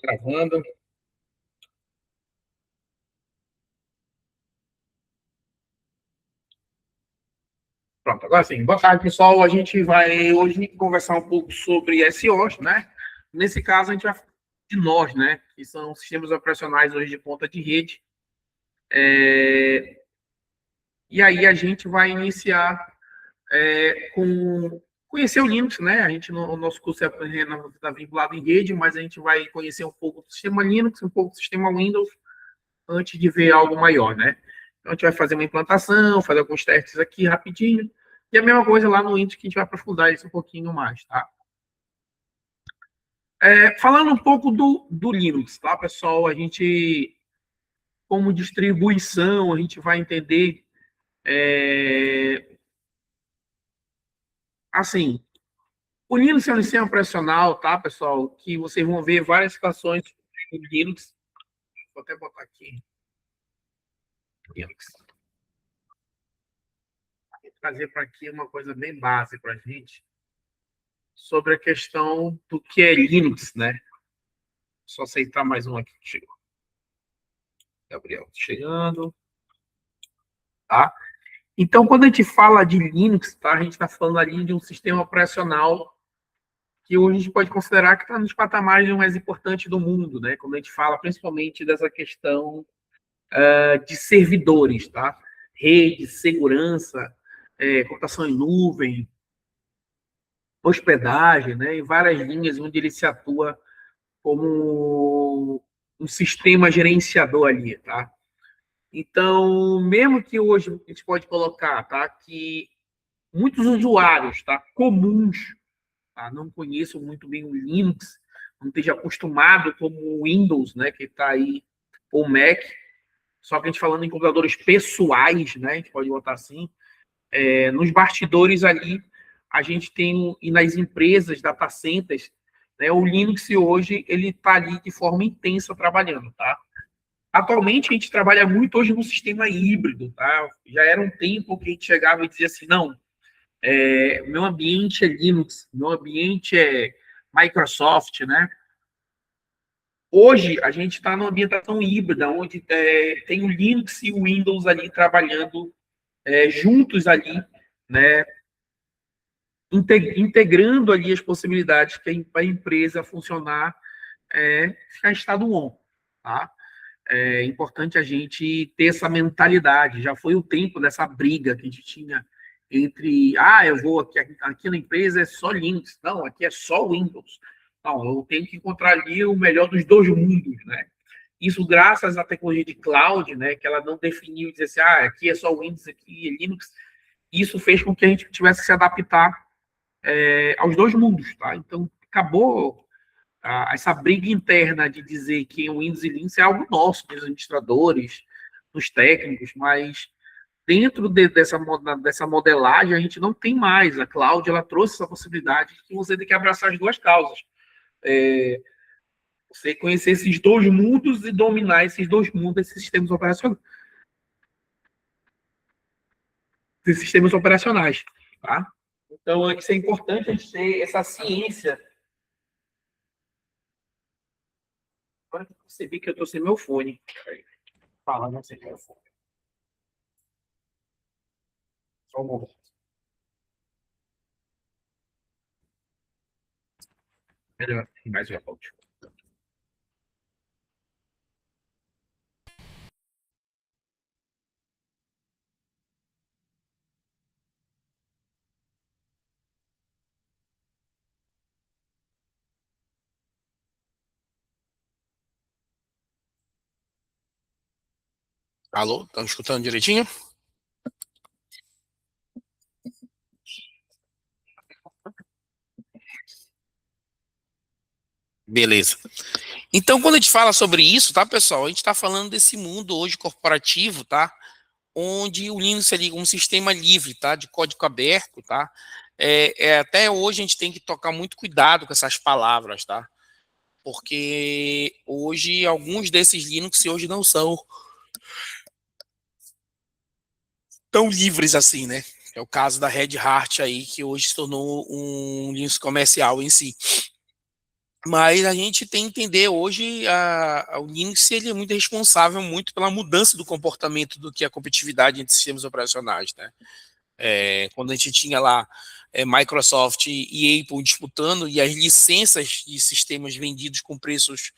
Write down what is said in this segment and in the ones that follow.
Gravando. Pronto, agora sim. Boa tarde, pessoal. A gente vai hoje conversar um pouco sobre SEOs, né? Nesse caso, a gente vai falar de nós, né? Que são sistemas operacionais hoje de ponta de rede. E aí a gente vai iniciar com conhecer o Linux, né? A gente, o nosso curso está vinculado em rede, mas a gente vai conhecer um pouco do sistema Linux, um pouco do sistema Windows, antes de ver algo maior, né? Então, a gente vai fazer uma implantação, fazer alguns testes aqui rapidinho, e a mesma coisa lá no Windows, que a gente vai aprofundar isso um pouquinho mais, tá? Falando um pouco do Linux, tá, pessoal? A gente, como distribuição, a gente vai entender, assim, o Linux é um sistema operacional, tá, pessoal? Que vocês vão ver várias situações do Linux. Vou até botar aqui, Linux. Vou trazer para aqui uma coisa bem básica para a gente, sobre a questão do que é Linux, né? Só aceitar mais um aqui que chegou. Gabriel chegando, tá? Então, quando a gente fala de Linux, tá? A gente está falando ali de um sistema operacional que hoje a gente pode considerar que está nos patamares mais importantes do mundo, né? Quando a gente fala principalmente dessa questão de servidores, tá? Rede, segurança, computação em nuvem, hospedagem, né? E várias linhas onde ele se atua como um sistema gerenciador ali, tá? Então, mesmo que hoje a gente pode colocar, tá, que muitos usuários, tá, comuns, tá, não conheçam muito bem o Linux, não esteja acostumado como o Windows, né, que está aí, ou o Mac, só que a gente falando em computadores pessoais, né, a gente pode botar assim, nos bastidores ali, a gente tem, e nas empresas, data centers, né, o Linux hoje, ele está ali de forma intensa trabalhando, tá? Atualmente, a gente trabalha muito hoje no sistema híbrido, tá? Já era um tempo que a gente chegava e dizia assim, não, meu ambiente é Linux, meu ambiente é Microsoft, né? Hoje, a gente está numa ambientação híbrida, onde tem o Linux e o Windows ali trabalhando juntos ali, né? Integrando ali as possibilidades que a empresa funcionar, ficar em estado on, tá? É importante a gente ter essa mentalidade. Já foi o tempo dessa briga que a gente tinha entre, eu vou aqui na empresa é só Linux, não, aqui é só Windows. Não, eu tenho que encontrar ali o melhor dos dois mundos, né? Isso graças à tecnologia de cloud, né, que ela não definiu, dizer assim, aqui é só Windows, aqui é Linux. Isso fez com que a gente tivesse que se adaptar aos dois mundos, tá? Então, acabou essa briga interna de dizer que o Windows e Linux é algo nosso, dos administradores, dos técnicos, mas dentro dessa modelagem a gente não tem mais. A cloud ela trouxe essa possibilidade de que você tem que abraçar as duas causas. Você conhecer esses dois mundos e dominar esses dois mundos, esses sistemas operacionais. Esses sistemas operacionais, tá? Então, isso é importante a gente ter essa ciência. Agora que eu percebi que eu estou sem meu fone. Fala, não sei meu fone. Só um momento. Melhor, mais um áudio. Alô, estão escutando direitinho? Beleza. Então, quando a gente fala sobre isso, tá, pessoal? A gente está falando desse mundo hoje corporativo, tá? Onde o Linux é um sistema livre, tá? De código aberto, tá? Até hoje a gente tem que tocar muito cuidado com essas palavras, tá? Porque hoje alguns desses Linux hoje não são tão livres assim, né? É o caso da Red Hat aí, que hoje se tornou um Linux comercial em si. Mas a gente tem que entender hoje o Linux ele é muito responsável muito pela mudança do comportamento do que a competitividade entre sistemas operacionais, né? Quando a gente tinha lá Microsoft e Apple disputando e as licenças de sistemas vendidos com preços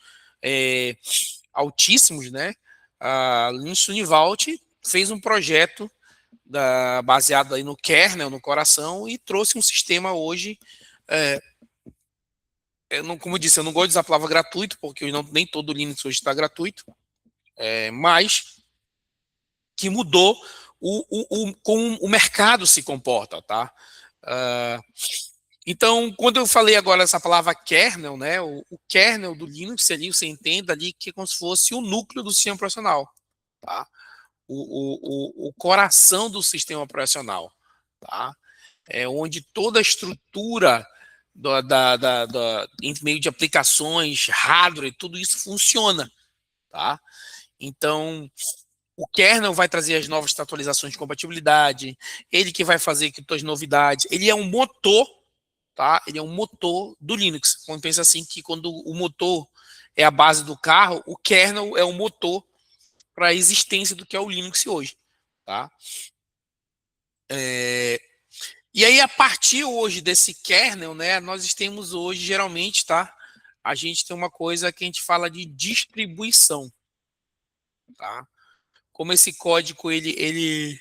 altíssimos, né? A Linux Univault fez um projeto baseado aí no kernel, no coração, e trouxe um sistema hoje. Como eu disse, eu não gosto de usar a palavra gratuito, porque nem todo Linux hoje está gratuito, mas que mudou como o mercado se comporta, tá? Então, quando eu falei agora essa palavra kernel, né, o kernel do Linux ali, você entenda ali que é como se fosse o núcleo do sistema operacional, tá? O coração do sistema operacional, tá? É onde toda a estrutura em meio de aplicações, hardware, tudo isso funciona, tá? Então, o kernel vai trazer as novas atualizações de compatibilidade, ele que vai fazer que as novidades, ele é um motor, tá? Ele é um motor do Linux. Quando pensa assim que quando o motor é a base do carro, o kernel é o motor para a existência do que é o Linux hoje, tá? E aí, a partir hoje desse kernel, né, nós temos hoje, geralmente, tá? A gente tem uma coisa que a gente fala de distribuição, tá? Como esse código, ele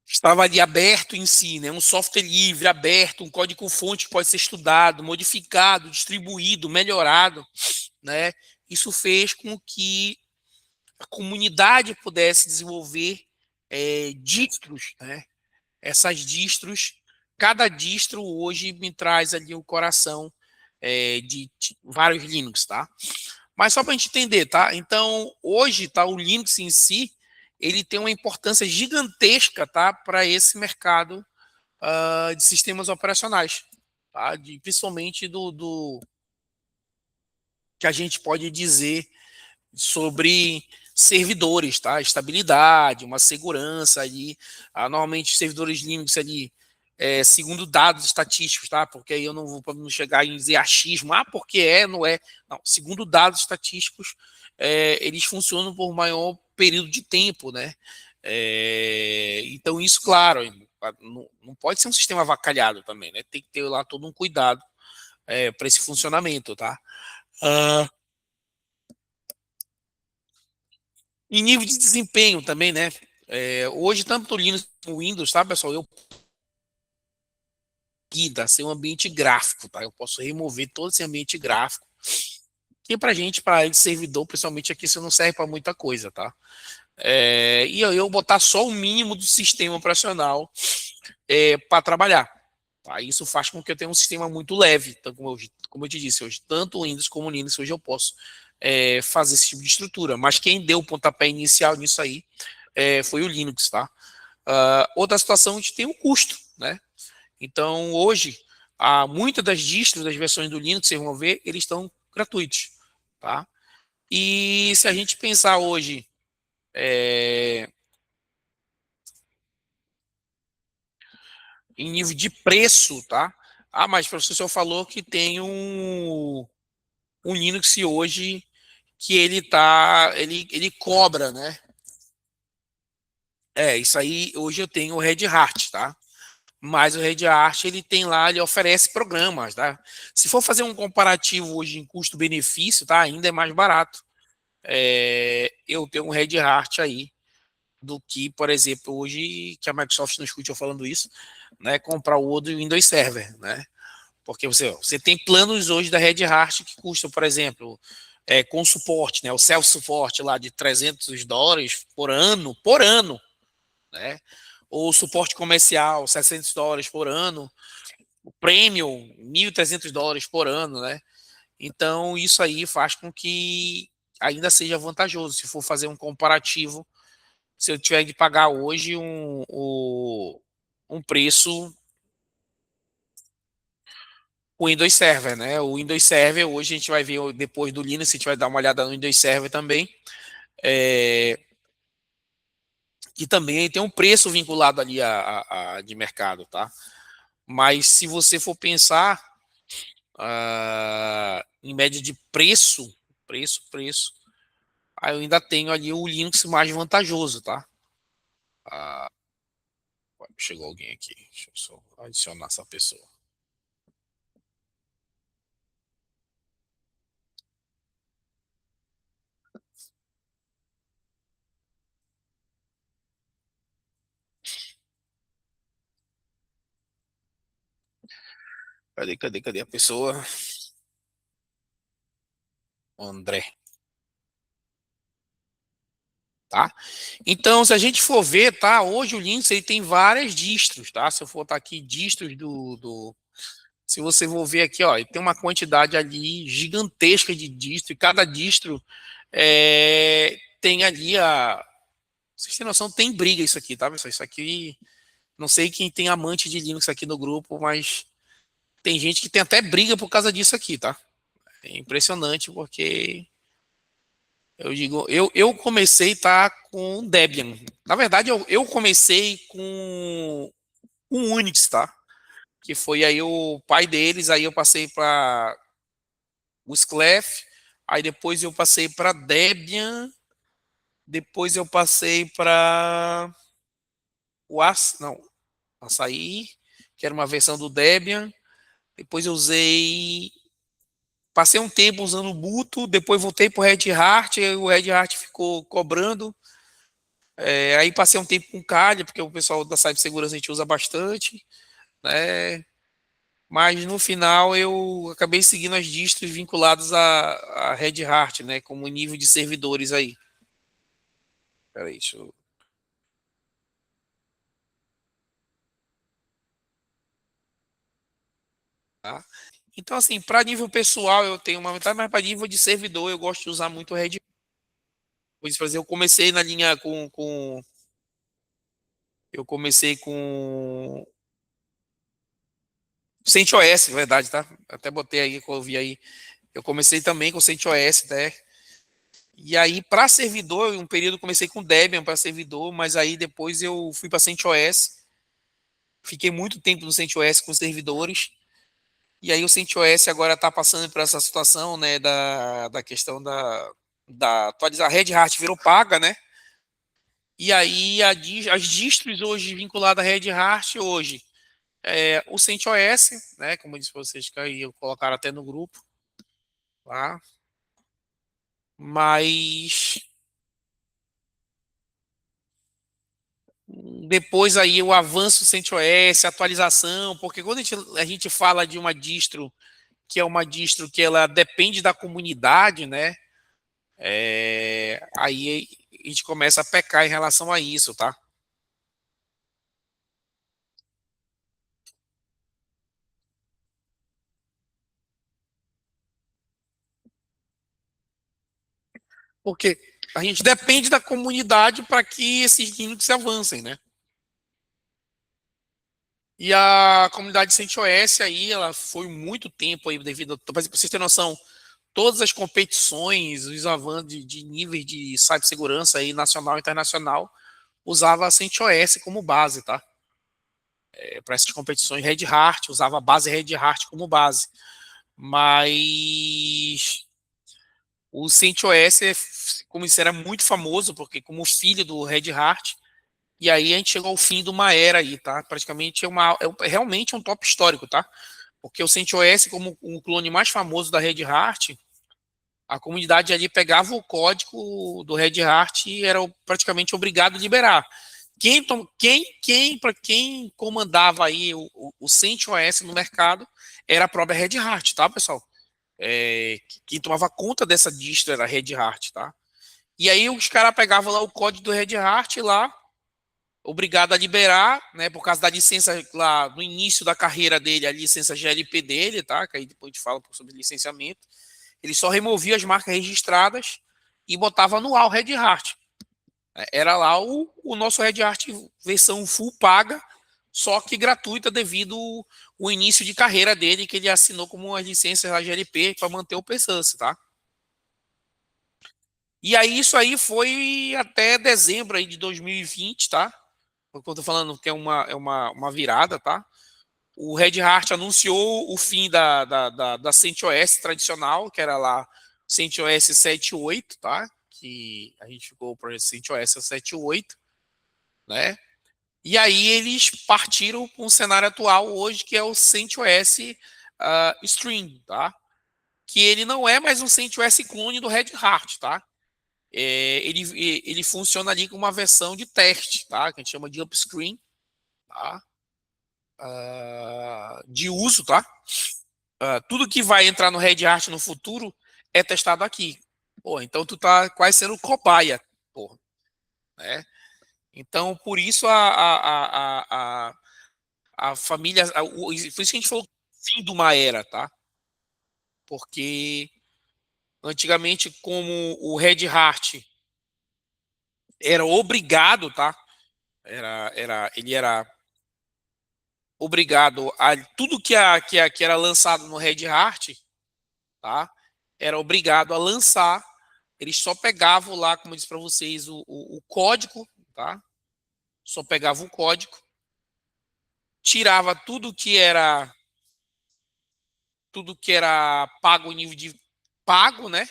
estava ali aberto em si, né? Um software livre, aberto, um código-fonte que pode ser estudado, modificado, distribuído, melhorado, né? Isso fez com que a comunidade pudesse desenvolver distros, né? Essas distros, cada distro hoje me traz ali o coração de vários Linux, tá? Mas só para a gente entender, tá? Então, hoje, tá, o Linux em si, ele tem uma importância gigantesca, tá, para esse mercado de sistemas operacionais, tá? Principalmente do que a gente pode dizer sobre servidores, tá? Estabilidade, uma segurança ali. Normalmente, servidores Linux ali, segundo dados estatísticos, tá? Porque aí eu não vou não chegar em dizer achismo, porque não é. Não, segundo dados estatísticos, eles funcionam por maior período de tempo, né? Então, isso, claro, não pode ser um sistema avacalhado também, né? Tem que ter lá todo um cuidado para esse funcionamento, tá? Em nível de desempenho também, né? Hoje, tanto o Linux como o Windows, tá, pessoal? Eu guida ser um ambiente gráfico, tá? Eu posso remover todo esse ambiente gráfico. Que pra gente, para área de servidor, principalmente aqui, isso não serve para muita coisa, tá? E eu botar só o mínimo do sistema operacional para trabalhar. Tá? Isso faz com que eu tenha um sistema muito leve, então, como eu te disse, hoje, tanto o Windows como o Linux, hoje eu posso fazer esse tipo de estrutura. Mas quem deu o pontapé inicial nisso aí foi o Linux, tá? Outra situação, a gente tem o custo, né? Então, hoje, muitas das distros, das versões do Linux, vocês vão ver, eles estão gratuitos, tá? E se a gente pensar hoje em nível de preço, tá? Mas o professor falou que tem um Linux hoje que ele cobra, né? Isso aí, hoje eu tenho o Red Hat, tá? Mas o Red Hat, ele tem lá, ele oferece programas, tá? Se for fazer um comparativo hoje em custo-benefício, tá? Ainda é mais barato. Eu tenho um Red Hat aí, do que, por exemplo, hoje, que a Microsoft não escute eu falando isso, né? Comprar o outro Windows Server, né? Porque você tem planos hoje da Red Hat que custam, por exemplo, com suporte, né? O self-suporte lá de $300 por ano, né? Ou suporte comercial, $600 por ano, o premium, $1.300 por ano, né? Então, isso aí faz com que ainda seja vantajoso. Se for fazer um comparativo, se eu tiver de pagar hoje um preço o Windows Server, né? O Windows Server, hoje a gente vai ver depois do Linux, a gente vai dar uma olhada no Windows Server também, que também tem um preço vinculado ali de mercado, tá? Mas se você for pensar, em média de preço, aí eu ainda tenho ali o Linux mais vantajoso, tá? Ah, chegou alguém aqui, deixa eu só adicionar essa pessoa. Cadê a pessoa? André, tá? Então, se a gente for ver, tá? Hoje o Linux ele tem várias distros, tá? Se eu for botar aqui distros se você for ver aqui, ó, ele tem uma quantidade ali gigantesca de distro, e cada distro tem ali a. Vocês têm noção, tem briga isso aqui, tá, pessoal? Isso aqui, não sei quem tem amante de Linux aqui no grupo, mas tem gente que tem até briga por causa disso aqui, tá? É impressionante, porque eu digo, eu comecei tá com Debian. Na verdade, eu comecei com o Unix, tá? Que foi aí o pai deles, aí eu passei para o Sclef, aí depois eu passei para Debian, depois eu passei para não, Açaí, que era uma versão do Debian, depois eu usei, passei um tempo usando o Ubuntu, depois voltei para o Red Hat, o Red Hat ficou cobrando, aí passei um tempo com Kali, porque o pessoal da cibersegurança a gente usa bastante, né? Mas no final eu acabei seguindo as distros vinculadas à Red Hat, né? Como nível de servidores aí. Peraí, deixa eu. Tá? Então, assim, para nível pessoal eu tenho uma vantagem, mas para nível de servidor eu gosto de usar muito o Red Hat. Por fazer, eu comecei na linha eu comecei com CentOS, na verdade, tá? Até botei aí, que eu vi aí. Eu comecei também com CentOS, né? E aí, para servidor, um período eu comecei com Debian para servidor, mas aí depois eu fui para CentOS. Fiquei muito tempo no CentOS com servidores. E aí o CentOS agora está passando por essa situação, né, da questão da atualizar. A Red Hat virou paga, né? E aí as distros hoje vinculadas à Red Hat hoje o CentOS, né? Como eu disse para vocês que aí eu colocaram até no grupo, tá? Mas depois aí o avanço do CentOS, atualização, porque quando a gente fala de uma distro que é uma distro que ela depende da comunidade, né? Aí a gente começa a pecar em relação a isso, tá? Porque a gente depende da comunidade para que esses Linux avancem, né? E a comunidade CentOS aí, ela foi muito tempo aí devido, para vocês terem noção, todas as competições, os avanços de níveis de cibersegurança aí nacional e internacional usava a CentOS como base, tá? Para essas competições Red Hat, usava a base Red Hat como base. Mas o CentOS, como isso era muito famoso, porque como filho do Red Hat, e aí a gente chegou ao fim de uma era aí, tá? Praticamente realmente um top histórico, tá? Porque o CentOS, como o clone mais famoso da Red Hat, a comunidade ali pegava o código do Red Hat e era praticamente obrigado a liberar. Para quem comandava aí o CentOS no mercado era a própria Red Hat, tá, pessoal? Quem tomava conta dessa distro era a Red Hat, tá? E aí os caras pegavam lá o código do Red Hat lá, obrigado a liberar, né, por causa da licença lá no início da carreira dele, a licença GLP dele, tá? Que aí depois a gente fala sobre licenciamento. Ele só removia as marcas registradas e botava no ar o Red Hat. Era lá o nosso Red Hat versão full paga, só que gratuita devido o início de carreira dele, que ele assinou como as licenças da GLP para manter o PSUS, tá? E aí isso aí foi até dezembro aí de 2020, tá? Porque eu tô falando que é uma virada, tá? o Red Hat anunciou o fim da CentOS tradicional, que era lá CentOS 7.8, tá? Que a gente ficou para CentOS 7.8, né? E aí eles partiram para um cenário atual hoje, que é o CentOS Stream, tá? Que ele não é mais um CentOS clone do Red Hat, tá? Ele funciona ali com uma versão de teste, tá? Que a gente chama de upstream, tá? De uso, tá? Tudo que vai entrar no Red Hat no futuro é testado aqui. Pô, então tu tá quase sendo cobaia, porra, né? Então, por isso a família, por isso que a gente falou fim de uma era, tá? Porque antigamente, como o Red Hat era obrigado, tá? Ele era obrigado a tudo que era lançado no Red Hat, tá? Era obrigado a lançar. Eles só pegavam lá, como eu disse para vocês, o código, tá? Só pegava o código, tirava tudo que era pago em nível de pago, né?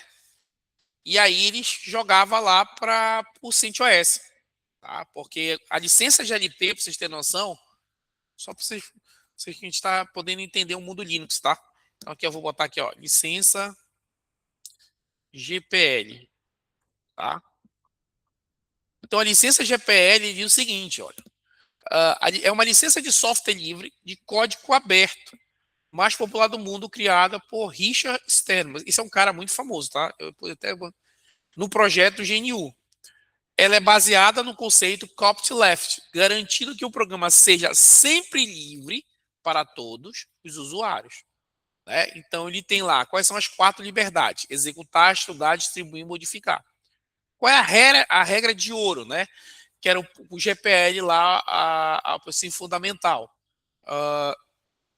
E aí eles jogavam lá para o CentOS, tá? Porque a licença de LP, para vocês terem noção, só para vocês que a gente está podendo entender o mundo Linux, tá? Então aqui eu vou botar aqui, ó, licença GPL, tá? Então a licença GPL diz o seguinte, olha, é uma licença de software livre de código aberto, mais popular do mundo, criada por Richard Stallman. Esse é um cara muito famoso, tá? No projeto GNU. Ela é baseada no conceito copyleft, garantindo que o programa seja sempre livre para todos os usuários, né? Então ele tem lá quais são as 4 liberdades: executar, estudar, distribuir e modificar. Qual é a regra de ouro, né? Que era o GPL lá, a assim, fundamental.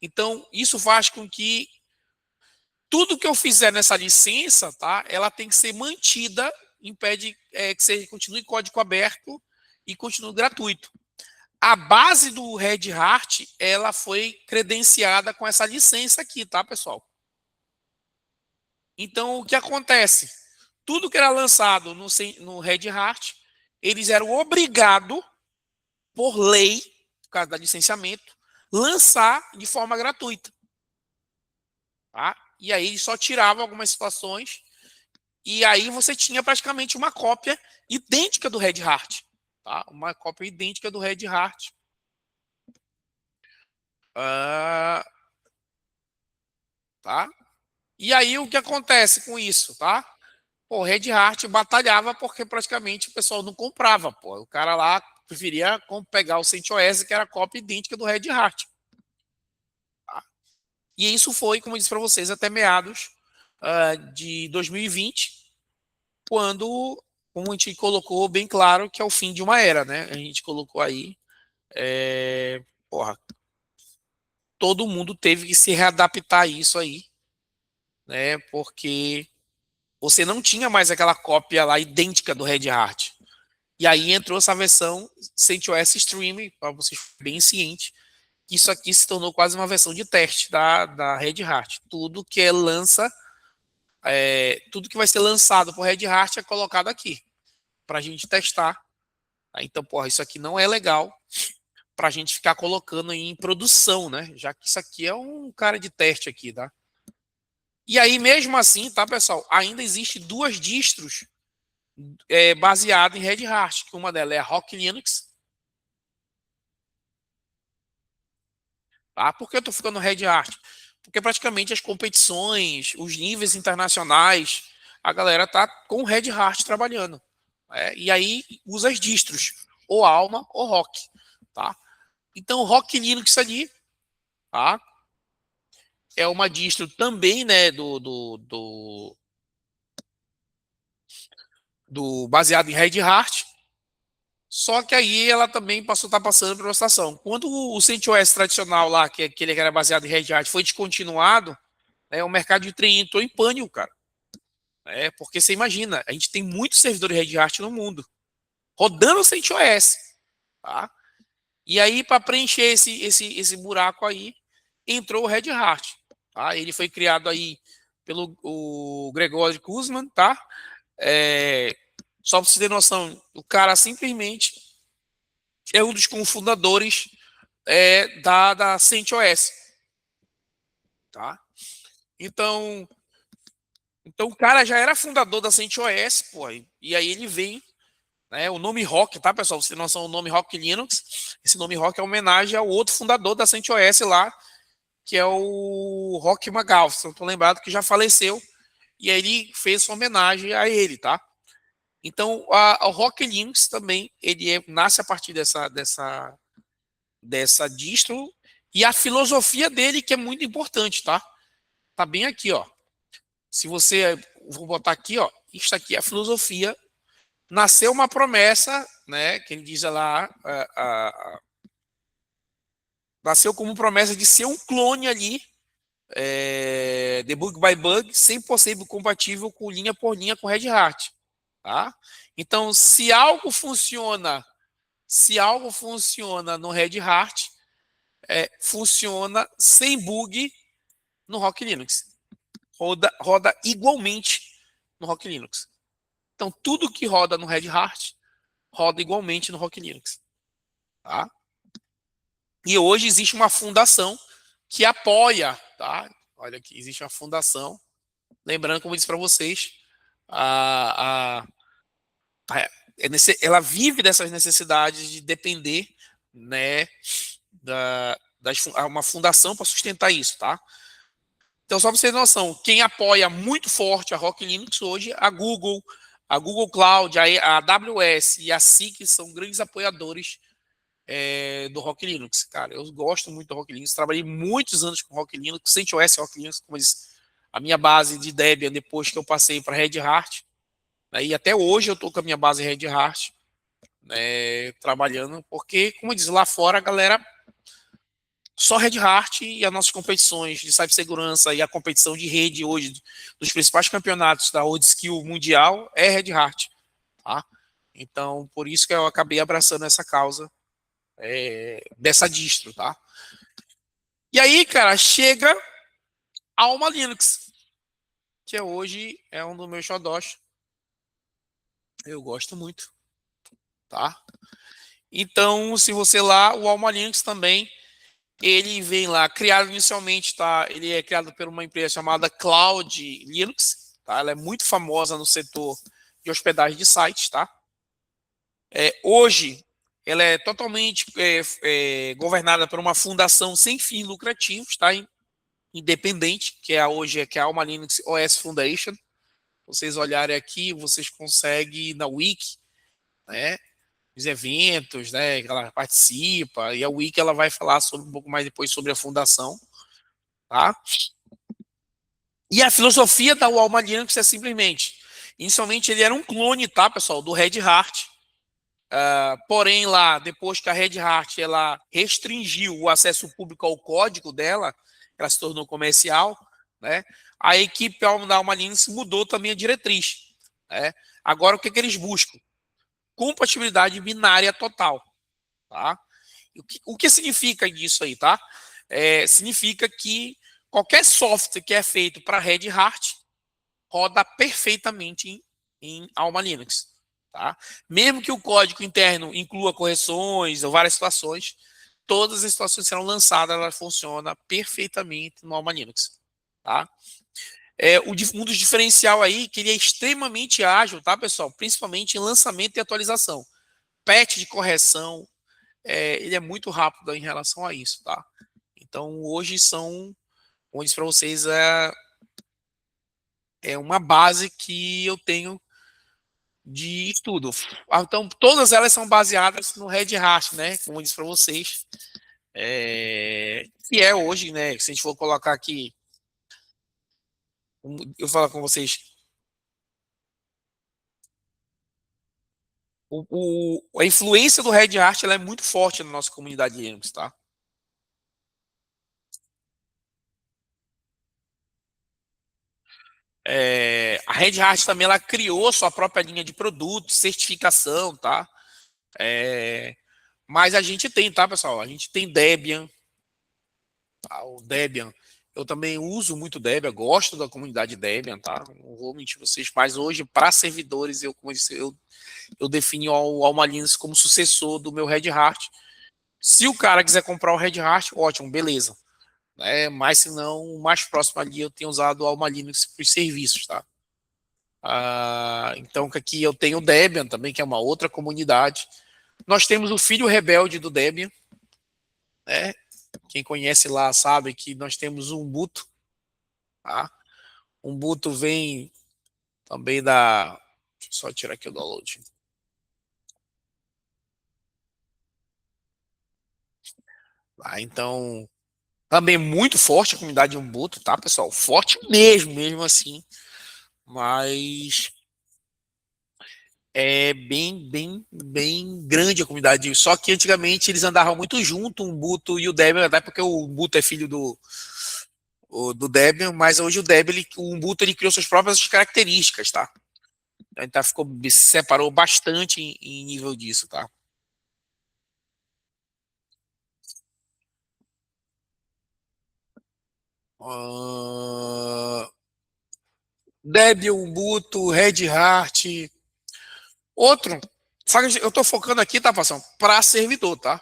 Então, isso faz com que tudo que eu fizer nessa licença, tá? Ela tem que ser mantida, impede que você continue em código aberto e continue gratuito. A base do Red Hat, ela foi credenciada com essa licença aqui, tá, pessoal? Então, o que acontece? Tudo que era lançado no Red Hat, eles eram obrigados, por lei, por causa da licenciamento, lançar de forma gratuita. Tá? E aí ele só tirava algumas situações e aí você tinha praticamente uma cópia idêntica do Red Hat. Tá? Uma cópia idêntica do Red Hat. Tá? E aí o que acontece com isso? Tá? Pô, o Red Hat batalhava porque praticamente o pessoal não comprava. Pô. O cara lá preferia pegar o CentOS, que era a cópia idêntica do Red Hat. Tá? E isso foi, como eu disse para vocês, até meados de 2020, quando, como a gente colocou bem claro, que é o fim de uma era, né? A gente colocou aí, todo mundo teve que se readaptar a isso aí, né? Porque você não tinha mais aquela cópia lá idêntica do Red Hat. E aí entrou essa versão CentOS Stream, para vocês ficarem bem cientes, que isso aqui se tornou quase uma versão de teste da Red Hat. Tudo que tudo que vai ser lançado por Red Hat é colocado aqui para a gente testar. Então, porra, isso aqui não é legal para a gente ficar colocando em produção, né? Já que isso aqui é um cara de teste aqui, tá? E aí, mesmo assim, tá, pessoal? Ainda existe 2 distros baseadas em Red Hat, que uma delas é a Rock Linux. Tá? Por que eu estou ficando no Red Hat? Porque praticamente as competições, os níveis internacionais, a galera tá com o Red Hat trabalhando. E aí usa as distros, ou Alma ou Rock. Tá? Então o Rock Linux ali, tá? É uma distro também, né, do baseado em Red Hat. Só que aí ela também tá passando por uma situação. Quando o CentOS tradicional lá, que aquele que era baseado em Red Hat, foi descontinuado, o mercado de TI entrou em pânico, cara. Porque você imagina, a gente tem muitos servidores Red Hat no mundo, rodando o CentOS. Tá? E aí, para preencher esse buraco aí, entrou o Red Hat. Tá? Ele foi criado aí pelo o Gregório Kuzman, tá? Só para você ter noção, o cara simplesmente é um dos cofundadores da CentOS, tá? Então o cara já era fundador da CentOS, pô, e aí ele vem, né, o nome Rock, tá, pessoal? Você não sabe o nome Rock Linux, esse nome Rock é homenagem ao outro fundador da CentOS lá, que é o Rock McGowan, se eu tô lembrado, que já faleceu, e aí ele fez sua homenagem a ele, tá? Então, o Rock Linux também, nasce a partir dessa distro, e a filosofia dele que é muito importante, tá? Tá bem aqui, ó. Se você, vou botar aqui, ó, isso aqui é a filosofia. Nasceu uma promessa, né, que ele diz lá, nasceu como promessa de ser um clone ali, debug by bug, 100% compatível com linha por linha com Red Hat, tá? Então, se algo funciona no Red Hat, funciona sem bug no Rock Linux. Roda igualmente no Rock Linux. Então, tudo que roda no Red Hat roda igualmente no Rock Linux. Tá? E hoje existe uma fundação que apoia, tá? Olha aqui, existe uma fundação. Lembrando, como eu disse para vocês, ela vive dessas necessidades de depender, né, uma fundação para sustentar isso, tá? Então, só para vocês terem noção, quem apoia muito forte a Rock Linux hoje, a Google Cloud, a AWS e a SIG são grandes apoiadores do Rock Linux. Cara, eu gosto muito do Rock Linux, trabalhei muitos anos com Rock Linux, CentOS Rock Linux, como eu disse, a minha base de Debian depois que eu passei para Red Hat, né, e até hoje eu estou com a minha base Red Hat, né, trabalhando, porque, como eu disse, lá fora a galera só Red Hat e as nossas competições de cibersegurança e a competição de rede hoje dos principais campeonatos da Old Skill mundial é Red Hat, tá? Então, por isso que eu acabei abraçando essa causa dessa distro, tá? E aí, cara, chega a Alma Linux, que hoje é um dos meus xodós. Eu gosto muito, tá? Então, se você lá, o Alma Linux também, ele vem lá, criado inicialmente, tá? Ele é criado por uma empresa chamada Cloud Linux, tá? Ela é muito famosa no setor de hospedagem de sites, tá? Hoje, ela é totalmente governada por uma fundação sem fins lucrativos, tá? Independente, que é hoje que é a Alma Linux OS Foundation. Vocês olharem aqui, vocês conseguem na Wiki, né? Os eventos, né, que ela participa, e a Wiki ela vai falar um pouco mais depois sobre a fundação, tá? E a filosofia da Alma Linux é simplesmente, inicialmente ele era um clone, tá, pessoal, do Red Hat, porém lá, depois que a Red Hat ela restringiu o acesso público ao código dela, ela se tornou comercial, né? A equipe da Alma Linux mudou também a diretriz, né? Agora o que eles buscam? Compatibilidade binária total, tá? O que significa isso aí, tá? Significa que qualquer software que é feito para Red Hat roda perfeitamente em Alma Linux, tá? Mesmo que o código interno inclua correções ou várias situações, todas as situações serão lançadas, ela funciona perfeitamente no Alma Linux, tá? Um dos diferencial aí que ele é extremamente ágil, tá, pessoal? Principalmente em lançamento e atualização. Patch de correção, ele é muito rápido em relação a isso, tá? Então, hoje como eu disse para vocês, é uma base que eu tenho de estudo. Então, todas elas são baseadas no Red Hat, né? Como eu disse para vocês. Que é hoje, né? Se a gente for colocar aqui, eu falo com vocês, a influência do Red Hat ela é muito forte na nossa comunidade Linux, tá? A Red Hat também ela criou sua própria linha de produtos, certificação, tá? Mas a gente tem, tá, pessoal? A gente tem Debian, tá? O Debian. Eu também uso muito Debian, gosto da comunidade Debian, tá? Não vou mentir pra vocês, mas hoje, para servidores, como eu disse, eu defino o Alma Linux como sucessor do meu Red Hat. Se o cara quiser comprar o Red Hat, ótimo, beleza. Mas se não, o mais próximo ali eu tenho usado o Alma Linux para os serviços, tá? Então aqui eu tenho o Debian também, que é uma outra comunidade. Nós temos o filho rebelde do Debian, né? Quem conhece lá sabe que nós temos o Ubuntu, tá? O Ubuntu vem também da... Deixa eu só tirar aqui o download. Então, também muito forte a comunidade Ubuntu, tá, pessoal? Forte mesmo, mesmo assim. Mas é bem grande a comunidade. Só que antigamente eles andavam muito junto, o Ubuntu e o Debian, até porque o Ubuntu é filho do Debian, mas hoje o Ubuntu ele criou suas próprias características, tá? Então se separou bastante em nível disso, tá? Debian, Ubuntu, Red Hat, outro. Sabe, eu tô focando aqui, tá, passando para servidor, tá?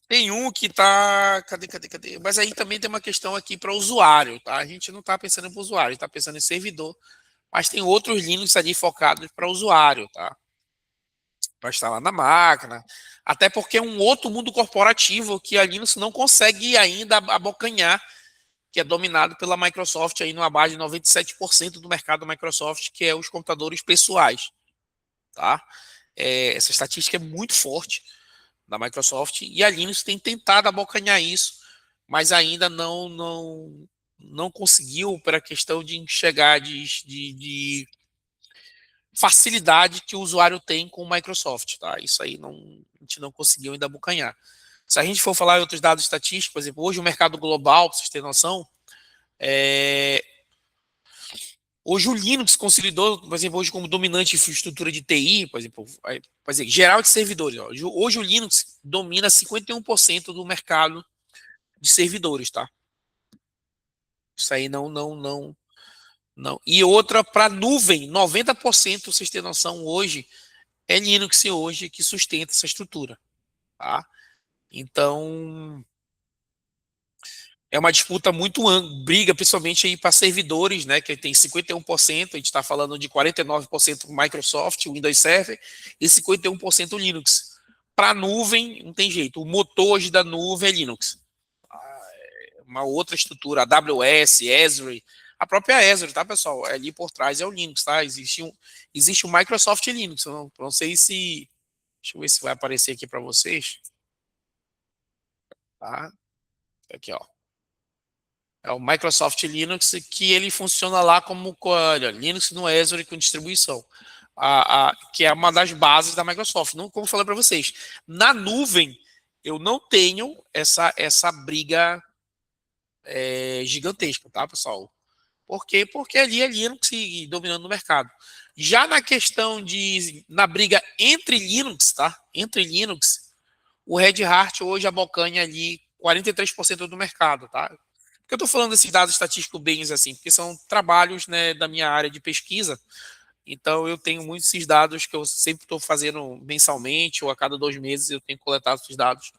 Tem um que tá. Cadê? Mas aí também tem uma questão aqui para usuário, tá? A gente não tá pensando em usuário, está pensando em servidor. Mas tem outros Linux ali focados para usuário, tá? Para instalar na máquina. Até porque é um outro mundo corporativo que a Linux não consegue ainda abocanhar, que é dominado pela Microsoft aí numa base de 97% do mercado da Microsoft, que é os computadores pessoais, tá? Essa estatística é muito forte da Microsoft e a Linux tem tentado abocanhar isso, mas ainda não conseguiu para a questão de enxergar de facilidade que o usuário tem com o Microsoft, tá? Isso aí a gente não conseguiu ainda abocanhar. Se a gente for falar em outros dados estatísticos, por exemplo, hoje o mercado global, para vocês terem noção, hoje o Linux consolidou, por exemplo, hoje como dominante infraestrutura de TI, por exemplo, geral de servidores. Ó. Hoje o Linux domina 51% do mercado de servidores, tá? Isso aí não. E outra para nuvem, 90%, vocês terem noção, hoje é Linux hoje que sustenta essa estrutura, tá? Então, é uma disputa muito briga, principalmente aí para servidores, né, que tem 51%, a gente está falando de 49% Microsoft, Windows Server, e 51% Linux. Para nuvem, não tem jeito, o motor hoje da nuvem é Linux. Uma outra estrutura, AWS, Azure, a própria Azure, tá, pessoal? Ali por trás é o Linux, tá? Existe o Microsoft Linux, não sei se... Deixa eu ver se vai aparecer aqui para vocês. Tá? Aqui, ó. É o Microsoft Linux, que ele funciona lá como olha, Linux no Azure com distribuição, que é uma das bases da Microsoft. Não, como eu falei para vocês, na nuvem eu não tenho essa briga gigantesca, tá, pessoal? Por quê? Porque ali é Linux dominando o mercado. Já na questão na briga entre Linux, tá? Entre Linux, o Red Hat hoje abocanha ali 43% do mercado, tá? Por que eu estou falando desses dados estatísticos bem assim? Porque são trabalhos, né, da minha área de pesquisa. Então eu tenho muitos esses dados que eu sempre estou fazendo mensalmente ou a cada 2 meses eu tenho coletado esses dados.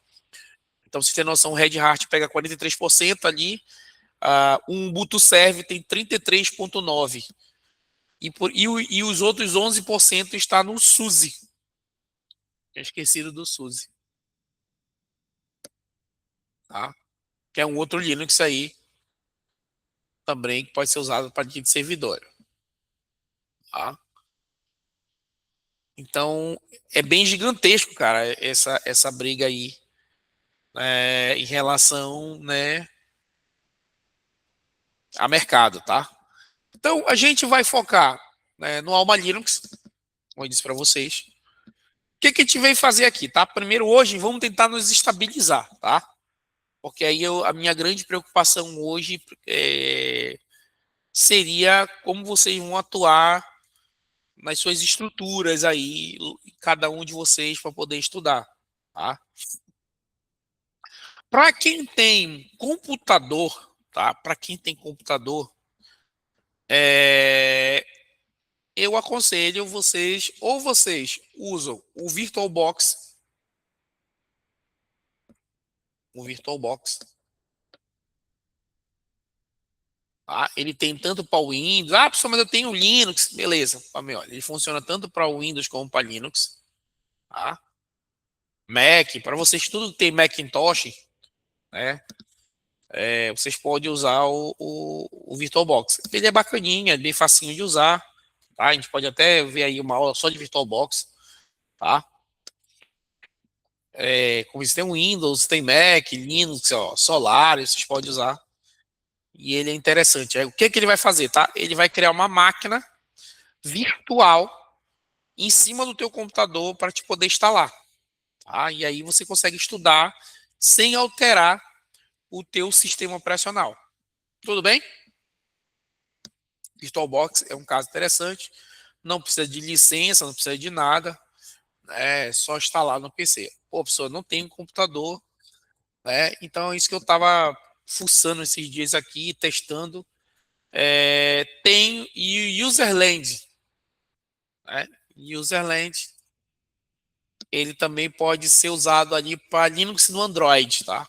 Então, se tem noção, o Red Hat pega 43% ali, o Ubuntu Server tem 33,9%. E os outros 11% está no SUSE. Tinha esquecido do SUSE. Tá? Que é um outro Linux aí também que pode ser usado para de servidor. Tá? Então, é bem gigantesco, cara, essa briga aí em relação, né, a mercado, tá? Então, a gente vai focar, né, no Alma Linux, como eu disse para vocês. O que a gente veio fazer aqui, tá? Primeiro, hoje, vamos tentar nos estabilizar, tá? Porque aí a minha grande preocupação hoje seria como vocês vão atuar nas suas estruturas aí, cada um de vocês, para poder estudar. tá? Para quem tem computador, tá? Para quem tem computador, eu aconselho vocês, ou vocês usam o VirtualBox, tá? Ele tem tanto para o Windows, pessoal, mas eu tenho Linux, beleza? Olha, ele funciona tanto para o Windows como para Linux, tá? Mac, para vocês tudo que tem Macintosh, né? Vocês podem usar o VirtualBox. Ele é bacaninha, é bem facinho de usar, tá? A gente pode até ver aí uma aula só de VirtualBox, tá? Como você tem um Windows, tem Mac, Linux, ó, Solaris, vocês podem usar. E ele é interessante. O que ele vai fazer, tá? Ele vai criar uma máquina virtual em cima do teu computador para te poder instalar, tá? E aí você consegue estudar sem alterar o teu sistema operacional. Tudo bem? VirtualBox é um caso interessante. Não precisa de licença, não precisa de nada. É só instalar no PC. Pô, pessoa, não tem um computador, né? Então é isso que eu estava fuçando esses dias aqui, testando. Tem Userland, né? Userland, ele também pode ser usado ali para Linux no Android, tá?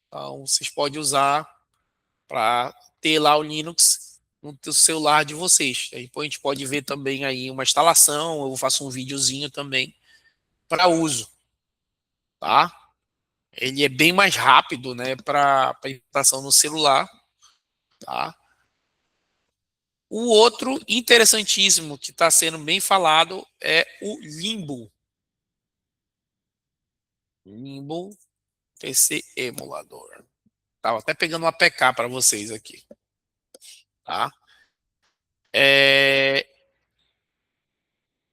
Então vocês podem usar para ter lá o Linux no celular de vocês. Aí depois a gente pode ver também aí uma instalação, eu faço um videozinho também para uso, tá? Ele é bem mais rápido, né, para implantação no celular, tá? O outro interessantíssimo que está sendo bem falado é o Limbo. Limbo PC Emulador. Tava até pegando uma APK para vocês aqui, tá? É,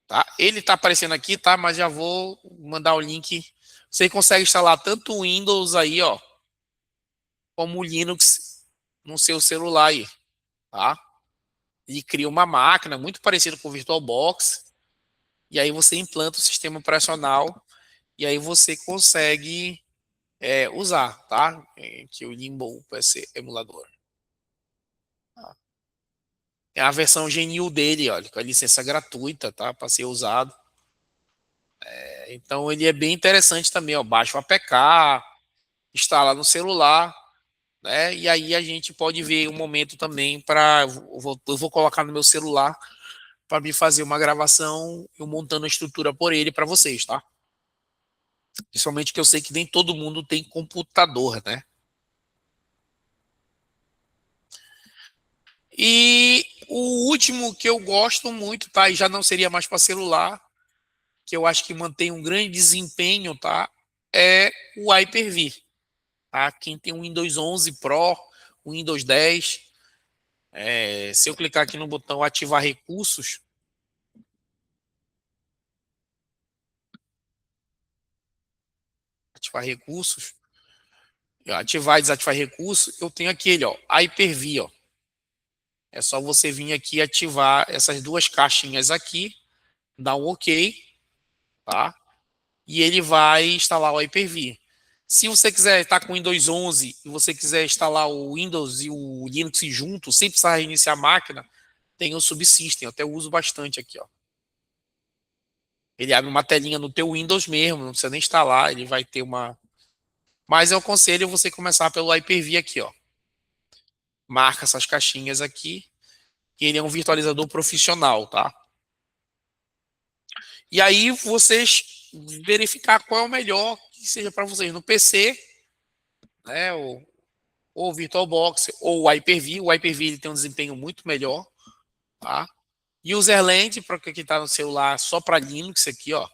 tá? Ele está aparecendo aqui, tá? Mas já vou mandar o link. Você consegue instalar tanto o Windows aí, ó, como o Linux no seu celular aí, tá? E cria uma máquina muito parecida com o VirtualBox. E aí você implanta o sistema operacional e aí você consegue usar, tá? Que o Limbo PC emulador. Tá? É a versão GNU dele, olha, com a licença gratuita, tá? Para ser usado. Então ele é bem interessante também, ó. Baixa o APK, instala no celular, né? E aí a gente pode ver um momento também para. Eu vou colocar no meu celular para me fazer uma gravação, eu montando a estrutura por ele para vocês, tá? Principalmente que eu sei que nem todo mundo tem computador, né? E o último que eu gosto muito, tá? E já não seria mais para celular, que eu acho que mantém um grande desempenho, tá? É o Hyper-V, tá? Quem tem o Windows 11 Pro, o Windows 10, se eu clicar aqui no botão ativar recursos, ativar e desativar recursos, eu tenho aquele, ó, Hyper-V, ó. É só você vir aqui e ativar essas duas caixinhas aqui, dar um OK, tá? E ele vai instalar o Hyper-V. Se você quiser estar com o Windows 11 e você quiser instalar o Windows e o Linux junto, sem precisar reiniciar a máquina, tem o Subsystem, eu até uso bastante aqui, ó. Ele abre uma telinha no teu Windows mesmo, não precisa nem instalar, ele vai ter uma... Mas eu aconselho você começar pelo Hyper-V aqui, ó. Marca essas caixinhas aqui, que ele é um virtualizador profissional, tá? E aí vocês verificar qual é o melhor que seja para vocês no PC, né? Ou VirtualBox ou o Hyper-V. O Hyper-V ele tem um desempenho muito melhor, tá? E o Userland, para quem está no celular, só para Linux aqui, ó.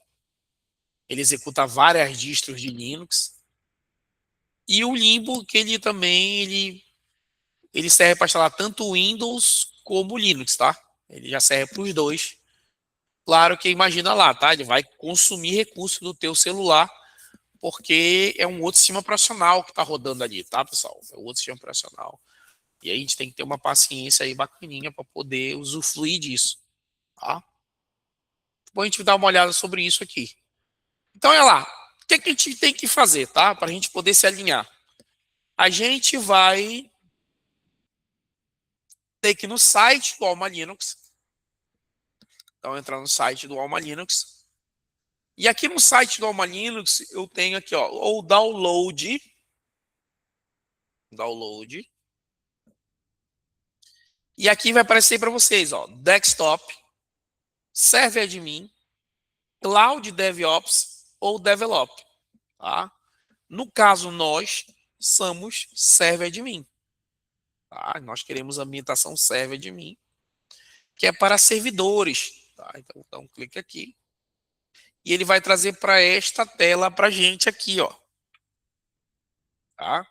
Ele executa várias distros de Linux. E o Limbo, que ele também ele serve para instalar tanto o Windows como o Linux, tá? Ele já serve para os dois. Claro que imagina lá, tá? Ele vai consumir recursos do teu celular, porque é um outro sistema operacional que está rodando ali, tá, pessoal? É um outro sistema operacional. E aí a gente tem que ter uma paciência aí bacaninha para poder usufruir disso, tá? Bom, a gente dá uma olhada sobre isso aqui. Então, olha lá. O que a gente tem que fazer, tá? Para a gente poder se alinhar. A gente vai ter que ir no site do Alma Linux. Então, entrar no site do Alma Linux. E aqui no site do Alma Linux, eu tenho aqui, ó, o download. E aqui vai aparecer para vocês, ó, desktop, server admin, cloud DevOps ou develop, tá? No caso, nós somos server admin, tá? Nós queremos ambientação server admin, que é para servidores, tá? Então clique aqui. E ele vai trazer para esta tela para a gente aqui, ó. Tá?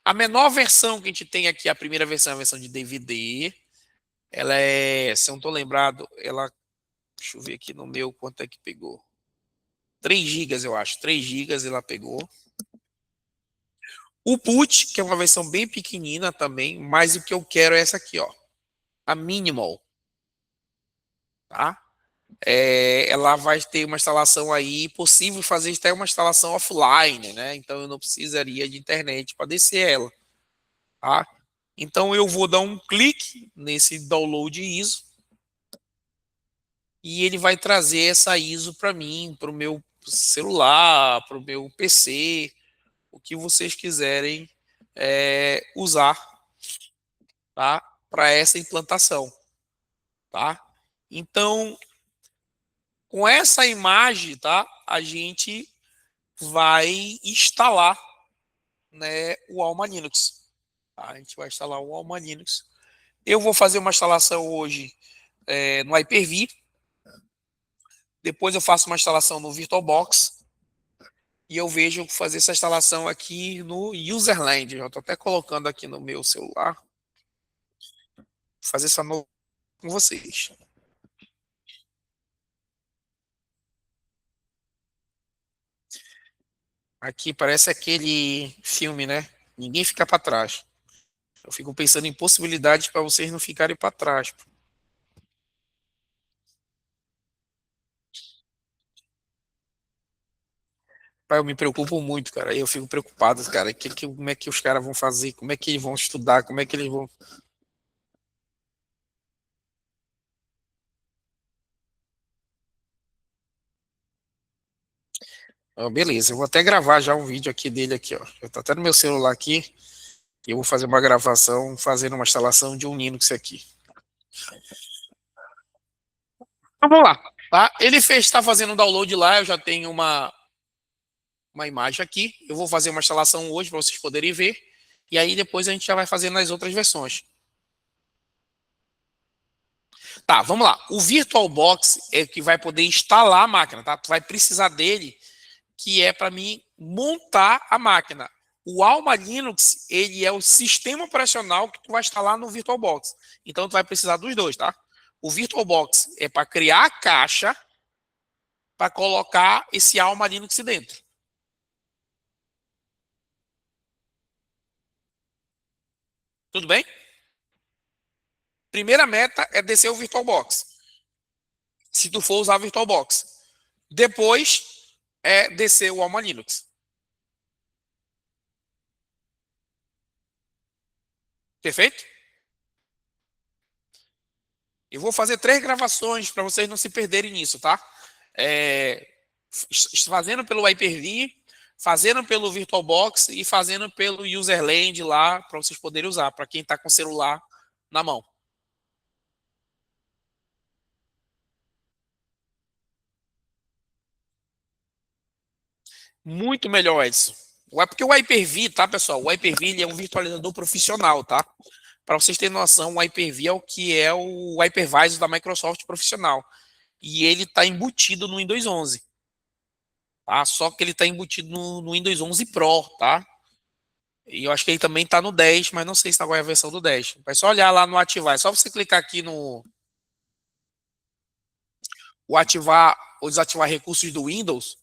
A menor versão que a gente tem aqui, a primeira versão é a versão de DVD. Ela é, se eu não estou lembrado, ela, deixa eu ver aqui no meu quanto é que pegou. 3 GB, eu acho. 3 GB ela pegou. O boot, que é uma versão bem pequenina também, mas o que eu quero é essa aqui, ó. A minimal. Tá? Ela vai ter uma instalação aí, possível fazer até uma instalação offline, né? Então eu não precisaria de internet para descer ela. Tá? Então eu vou dar um clique nesse download ISO e ele vai trazer essa ISO para mim, para o meu celular, para o meu PC, o que vocês quiserem usar, tá? Para essa implantação, tá? Então, com essa imagem, tá? A gente vai instalar, né, o Alma Linux. Tá? A gente vai instalar o Alma Linux. Eu vou fazer uma instalação hoje no Hyper-V. Depois eu faço uma instalação no VirtualBox. E eu vejo fazer essa instalação aqui no Userland. Eu estou até colocando aqui no meu celular. Vou fazer essa com vocês. Aqui parece aquele filme, né? Ninguém fica para trás. Eu fico pensando em possibilidades para vocês não ficarem para trás. Pai, eu me preocupo muito, cara. Eu fico preocupado, cara. Como é que os caras vão fazer? Como é que eles vão estudar? Como é que eles vão. Beleza, eu vou até gravar já um vídeo aqui dele aqui, ó. Eu tô até no meu celular aqui. E eu vou fazer uma gravação fazendo uma instalação de um Linux aqui. Então, vamos lá. Tá? Ele está fazendo um download lá, eu já tenho uma imagem aqui. Eu vou fazer uma instalação hoje para vocês poderem ver. E aí depois a gente já vai fazendo nas outras versões. Tá, vamos lá. O VirtualBox é que vai poder instalar a máquina, tá? Tu vai precisar dele, que é para mim montar a máquina. O Alma Linux, ele é o sistema operacional que tu vai instalar no VirtualBox. Então tu vai precisar dos dois, tá? O VirtualBox é para criar a caixa para colocar esse Alma Linux dentro. Tudo bem? Primeira meta é descer o VirtualBox. Se tu for usar o VirtualBox. Depois é descer o Alma Linux. Perfeito? Eu vou fazer 3 gravações para vocês não se perderem nisso, tá? Fazendo pelo Hyper-V, fazendo pelo VirtualBox e fazendo pelo Userland lá para vocês poderem usar, para quem está com o celular na mão. Muito melhor, Edson. Porque o Hyper-V, tá, pessoal? O Hyper-V ele é um virtualizador profissional, tá? Para vocês terem noção, o Hyper-V é o que é o Hypervisor da Microsoft profissional. E ele está embutido no Windows 11. Tá? Só que ele está embutido no Windows 11 Pro, tá? E eu acho que ele também está no 10, mas não sei se agora é a versão do 10. É só olhar lá no ativar. É só você clicar aqui no o ativar ou desativar recursos do Windows,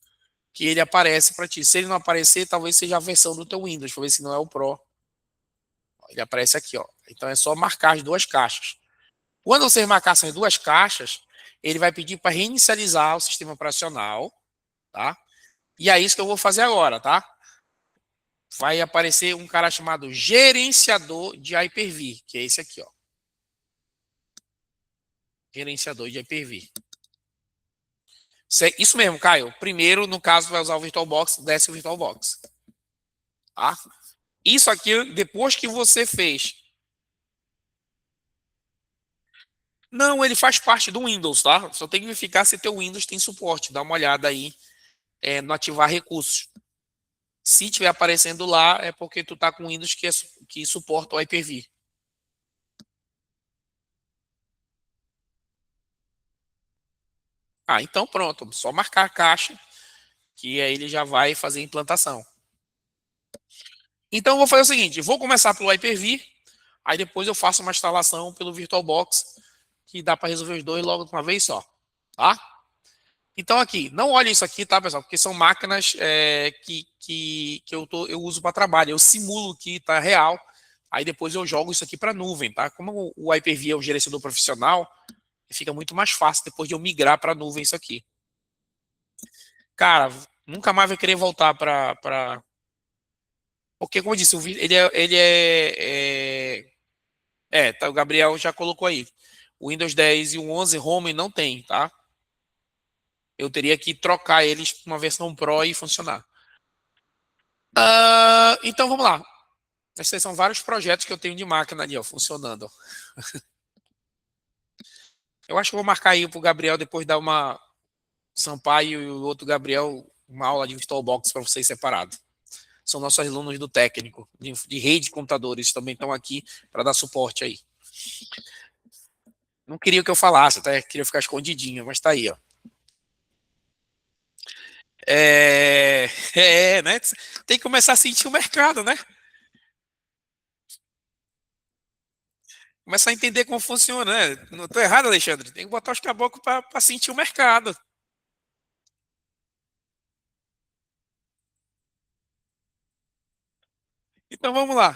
que ele aparece para ti. Se ele não aparecer, talvez seja a versão do teu Windows, para ver se não é o Pro. Ele aparece aqui, ó. Então é só marcar as 2 caixas. Quando você marcar essas 2 caixas, ele vai pedir para reinicializar o sistema operacional, tá? E é isso que eu vou fazer agora, tá? Vai aparecer um cara chamado gerenciador de Hyper-V, que é esse aqui, ó. Gerenciador de Hyper-V. Isso mesmo, Caio. Primeiro, no caso, vai usar o VirtualBox, desce o VirtualBox. Tá? Isso aqui, depois que você fez. Não, ele faz parte do Windows, tá? Só tem que verificar se teu Windows tem suporte. Dá uma olhada aí no ativar recursos. Se estiver aparecendo lá, é porque tu tá com Windows que suporta o Hyper-V. Ah, então pronto. Só marcar a caixa, que aí ele já vai fazer a implantação. Então eu vou fazer o seguinte, vou começar pelo Hyper-V, aí depois eu faço uma instalação pelo VirtualBox, que dá para resolver os dois logo de uma vez só, tá? Então aqui, não olhe isso aqui, tá, pessoal? Porque são máquinas que eu uso para trabalho. Eu simulo que está real, aí depois eu jogo isso aqui para nuvem, tá? Como o Hyper-V é o gerenciador profissional, fica muito mais fácil depois de eu migrar para nuvem isso aqui. Cara, nunca mais vai querer voltar para porque, como eu disse, tá, o Gabriel já colocou aí. O Windows 10 e o 11 Home não tem, tá? Eu teria que trocar eles para uma versão Pro e funcionar. Então vamos lá. Esses são vários projetos que eu tenho de máquina ali, ó, funcionando. Eu acho que eu vou marcar aí pro Gabriel depois dar uma Sampaio e o outro Gabriel uma aula de VirtualBox para vocês separado. São nossos alunos do técnico, de rede de computadores, também estão aqui para dar suporte aí. Não queria que eu falasse, tá? Queria ficar escondidinho, mas tá aí, ó. Né? Tem que começar a sentir o mercado, né? Começar a entender como funciona, né? Não tô errado, Alexandre. Tem que botar os caboclos para sentir o mercado. Então vamos lá.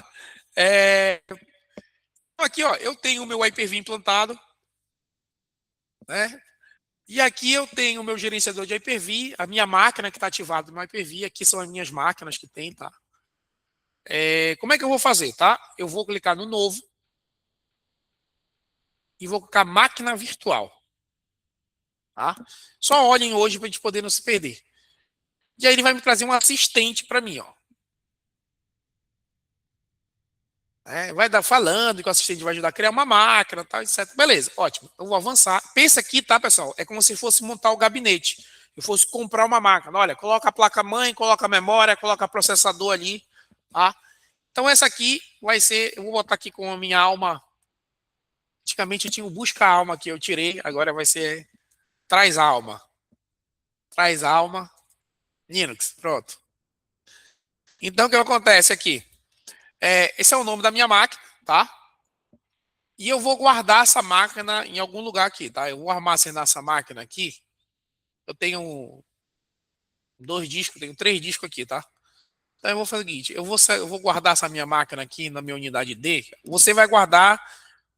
Aqui, ó, eu tenho o meu Hyper-V implantado, né? E aqui eu tenho o meu gerenciador de Hyper-V, a minha máquina que está ativada no Hyper-V. Aqui são as minhas máquinas que tem, tá? Como é que eu vou fazer, tá? Eu vou clicar no novo e vou colocar máquina virtual, tá? Só olhem hoje para a gente poder não se perder. E aí ele vai me trazer um assistente para mim, ó. Vai dar falando que o assistente vai ajudar a criar uma máquina, tal, etc. Beleza, ótimo. Eu vou avançar. Pensa aqui, tá, pessoal? É como se fosse montar o gabinete. Eu fosse comprar uma máquina. Olha, coloca a placa-mãe, coloca a memória, coloca o processador ali, tá? Então essa aqui vai ser, eu vou botar aqui com a minha alma. Antigamente eu tinha o busca alma que eu tirei, agora vai ser traz alma. Traz alma. Linux, pronto. Então o que acontece aqui? Esse é o nome da minha máquina, tá? E eu vou guardar essa máquina em algum lugar aqui, tá? Eu vou armazenar essa máquina aqui. Eu tenho 2 discos, tenho 3 discos aqui, tá? Então eu vou fazer o seguinte, eu vou guardar essa minha máquina aqui na minha unidade D. Você vai guardar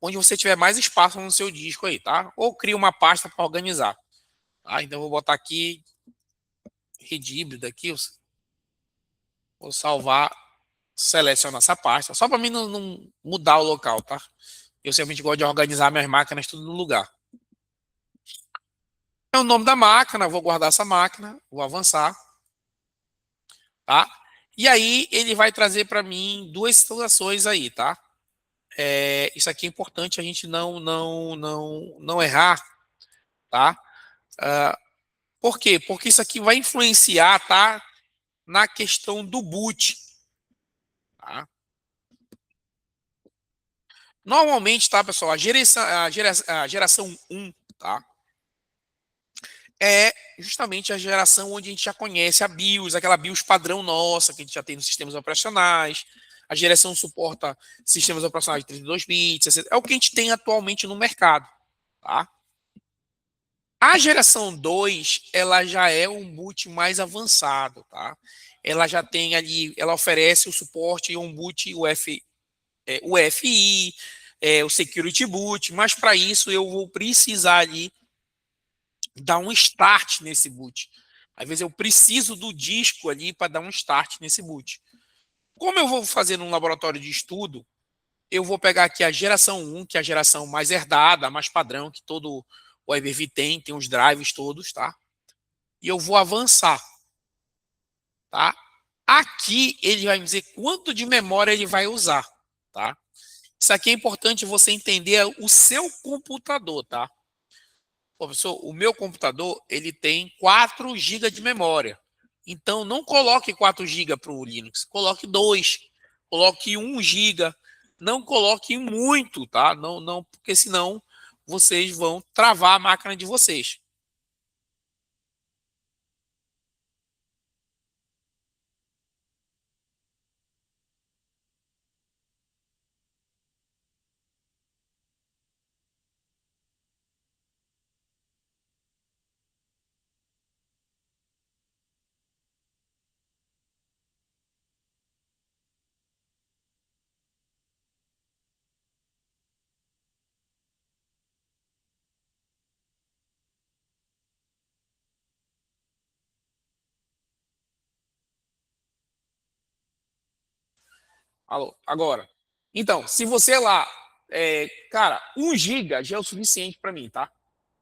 onde você tiver mais espaço no seu disco aí, tá? Ou cria uma pasta para organizar. Tá? Então eu vou botar aqui rede híbrida aqui, vou salvar, selecionar essa pasta, só para mim não mudar o local, tá? Eu sempre gosto de organizar minhas máquinas tudo no lugar. É o nome da máquina, vou guardar essa máquina, vou avançar, tá? E aí ele vai trazer para mim duas situações aí, tá? Isso aqui é importante a gente não errar, tá? Por quê? Porque isso aqui vai influenciar, tá? Na questão do boot, tá? Normalmente, tá, pessoal? A geração 1, tá? É justamente a geração onde a gente já conhece a BIOS, aquela BIOS padrão nossa, que a gente já tem nos sistemas operacionais. A geração suporta sistemas operacionais de 32 bits, etc. É o que a gente tem atualmente no mercado, tá? A geração 2, ela já é um boot mais avançado, tá? Ela já tem ali, ela oferece o suporte e um boot UFI, o Security Boot, mas para isso eu vou precisar ali dar um start nesse boot. Às vezes eu preciso do disco ali para dar um start nesse boot. Como eu vou fazer num laboratório de estudo, eu vou pegar aqui a geração 1, que é a geração mais herdada, mais padrão, que todo o Hyper-V tem os drives todos, tá? E eu vou avançar, tá? Aqui ele vai me dizer quanto de memória ele vai usar, tá? Isso aqui é importante você entender o seu computador, tá? Professor, o meu computador ele tem 4 GB de memória. Então não coloque 4 GB para o Linux, coloque 2, coloque 1 GB, não coloque muito, tá? Não, porque senão vocês vão travar a máquina de vocês. Alô, agora. Então, se você lá, cara, 1 GB já é o suficiente para mim, tá?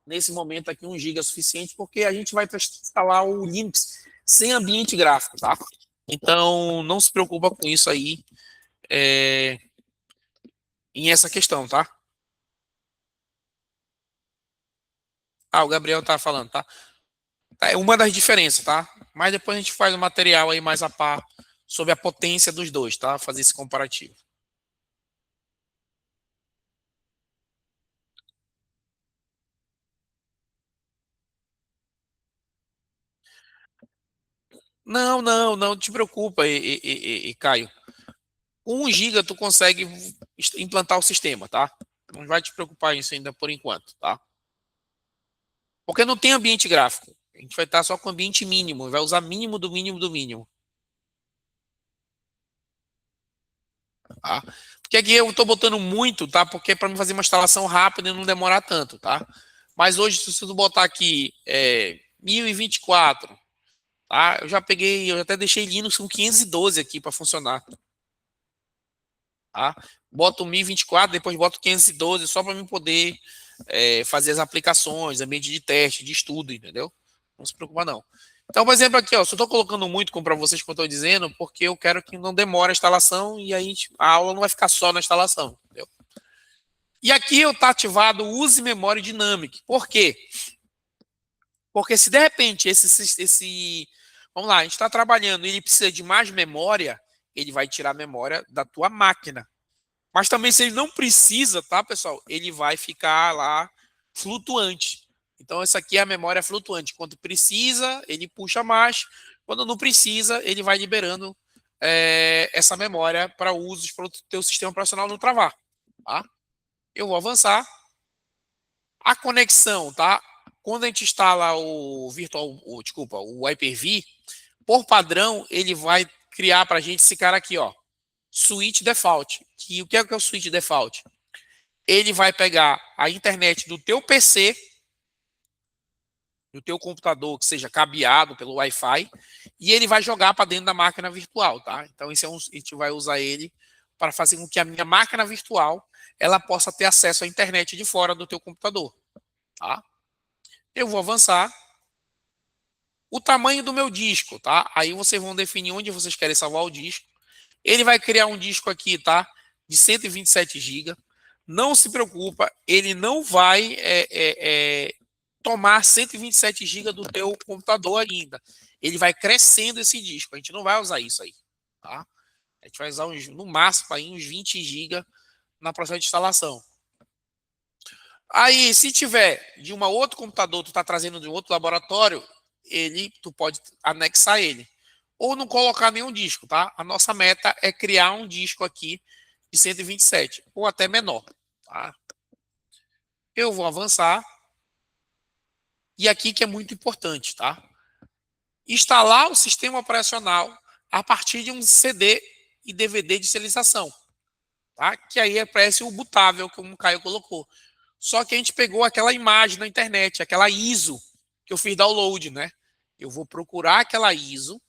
Nesse momento aqui, 1 GB é suficiente, porque a gente vai instalar o Linux sem ambiente gráfico, tá? Então, não se preocupa com isso aí, em essa questão, tá? Ah, o Gabriel tá falando, tá? É uma das diferenças, tá? Mas depois a gente faz um material aí mais a par sobre a potência dos dois, tá? Fazer esse comparativo. Não te preocupa, Caio. Com 1 GB tu consegue implantar o sistema, tá? Não vai te preocupar isso ainda por enquanto, tá? Porque não tem ambiente gráfico. A gente vai estar só com ambiente mínimo, vai usar mínimo do mínimo do mínimo, tá? Porque aqui eu estou botando muito, tá? Porque é para me fazer uma instalação rápida e não demorar tanto, tá? Mas hoje, se tu botar aqui 1024, tá? Eu até deixei Linux com 512 aqui para funcionar, tá? Boto 1024, depois boto 512 só para mim poder fazer as aplicações, ambiente de teste, de estudo, entendeu? Não se preocupa não. Então, por exemplo, aqui, ó, só estou colocando muito como para vocês que eu estou dizendo, porque eu quero que não demore a instalação e aí a aula não vai ficar só na instalação, entendeu? E aqui eu está ativado o Use Memory Dynamic. Por quê? Porque se de repente vamos lá, a gente está trabalhando e ele precisa de mais memória, ele vai tirar a memória da tua máquina. Mas também se ele não precisa, tá, pessoal? Ele vai ficar lá flutuante. Então essa aqui é a memória flutuante. Quando precisa, ele puxa mais. Quando não precisa, ele vai liberando essa memória para usos para o teu sistema operacional não travar. Tá? Eu vou avançar. A conexão, tá? Quando a gente instala o Hyper-V, por padrão, ele vai criar para a gente esse cara aqui, ó, switch default. Que o que é o switch default? Ele vai pegar a internet do teu PC, do teu computador, que seja cabeado pelo Wi-Fi, e ele vai jogar para dentro da máquina virtual, tá? Então, a gente vai usar ele para fazer com que a minha máquina virtual ela possa ter acesso à internet de fora do teu computador, tá? Eu vou avançar. O tamanho do meu disco, tá? Aí vocês vão definir onde vocês querem salvar o disco. Ele vai criar um disco aqui, tá? De 127 GB. Não se preocupa, ele não vai tomar 127 GB do teu computador ainda. Ele vai crescendo esse disco. A gente não vai usar isso aí, tá? A gente vai usar no máximo aí uns 20 GB na processo de instalação. Aí, se tiver de um outro computador, tu está trazendo de um outro laboratório, tu pode anexar ele. Ou não colocar nenhum disco, tá? A nossa meta é criar um disco aqui de 127, ou até menor, tá? Eu vou avançar. E aqui que é muito importante, tá? Instalar o sistema operacional a partir de um CD e DVD de serialização, tá? Que aí aparece o bootável, como o Caio colocou. Só que a gente pegou aquela imagem na internet, aquela ISO que eu fiz download, né? eu vou procurar aquela ISO.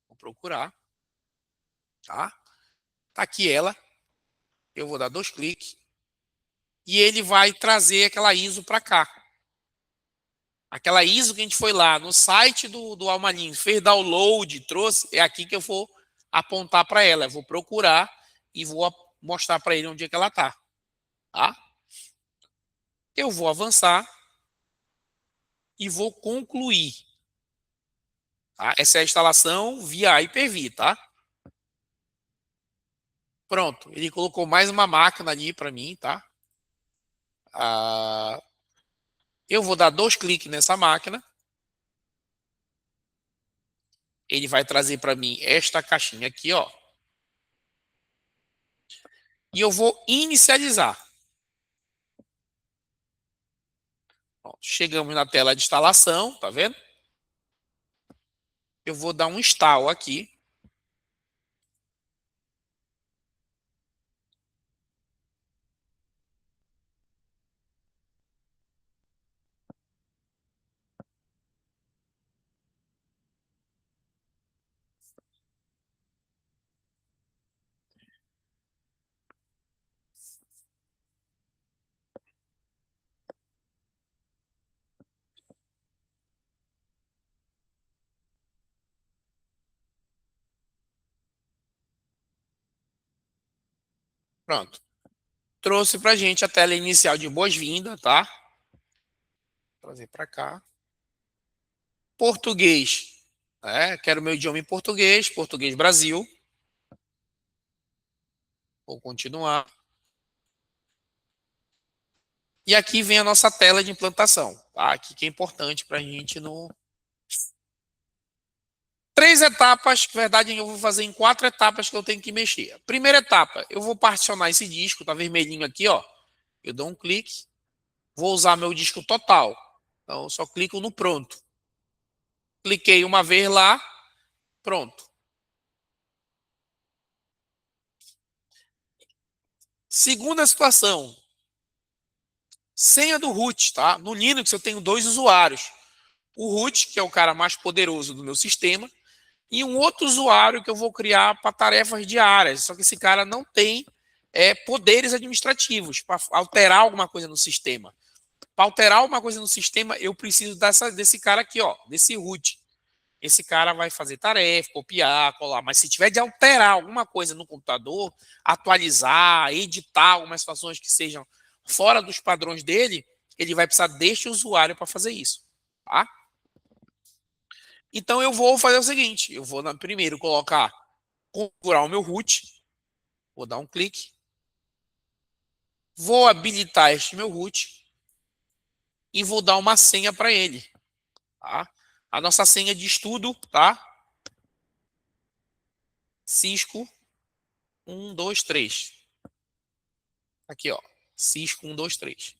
Vou procurar. Tá? Tá aqui ela. Eu vou dar 2 cliques. E ele vai trazer aquela ISO para cá. Aquela ISO que a gente foi lá no site do Almalin, fez download, trouxe, é aqui que eu vou apontar para ela. Eu vou procurar e vou mostrar para ele onde é que ela está. Tá? Eu vou avançar e vou concluir. Tá? Essa é a instalação via Hyper-V, tá? Pronto, ele colocou mais uma máquina ali para mim, tá? Eu vou dar 2 cliques nessa máquina. Ele vai trazer para mim esta caixinha aqui, ó. E eu vou inicializar. Ó, chegamos na tela de instalação, tá vendo? Eu vou dar um install aqui. Pronto. Trouxe para a gente a tela inicial de boas-vindas, tá? Vou trazer para cá. Português. Quero meu idioma em português. Português Brasil. Vou continuar. E aqui vem a nossa tela de implantação. Tá? Aqui que é importante para a gente não... 3 etapas, na verdade eu vou fazer em 4 etapas que eu tenho que mexer. Primeira etapa, eu vou particionar esse disco, tá vermelhinho aqui, ó. Eu dou um clique, vou usar meu disco total. Então eu só clico no pronto. Cliquei uma vez lá, pronto. Segunda situação, senha do root, tá? No Linux eu tenho 2 usuários. O root, que é o cara mais poderoso do meu sistema, e um outro usuário que eu vou criar para tarefas diárias. Só que esse cara não tem poderes administrativos para alterar alguma coisa no sistema. Para alterar alguma coisa no sistema, eu preciso desse cara aqui, ó, desse root. Esse cara vai fazer tarefa, copiar, colar. Mas se tiver de alterar alguma coisa no computador, atualizar, editar algumas situações que sejam fora dos padrões dele, ele vai precisar deste usuário para fazer isso. Tá? Então eu vou fazer o seguinte: eu vou primeiro configurar o meu root, vou dar um clique, vou habilitar este meu root e vou dar uma senha para ele. Tá? A nossa senha de estudo, tá? Cisco 123. Aqui, ó. Cisco 123.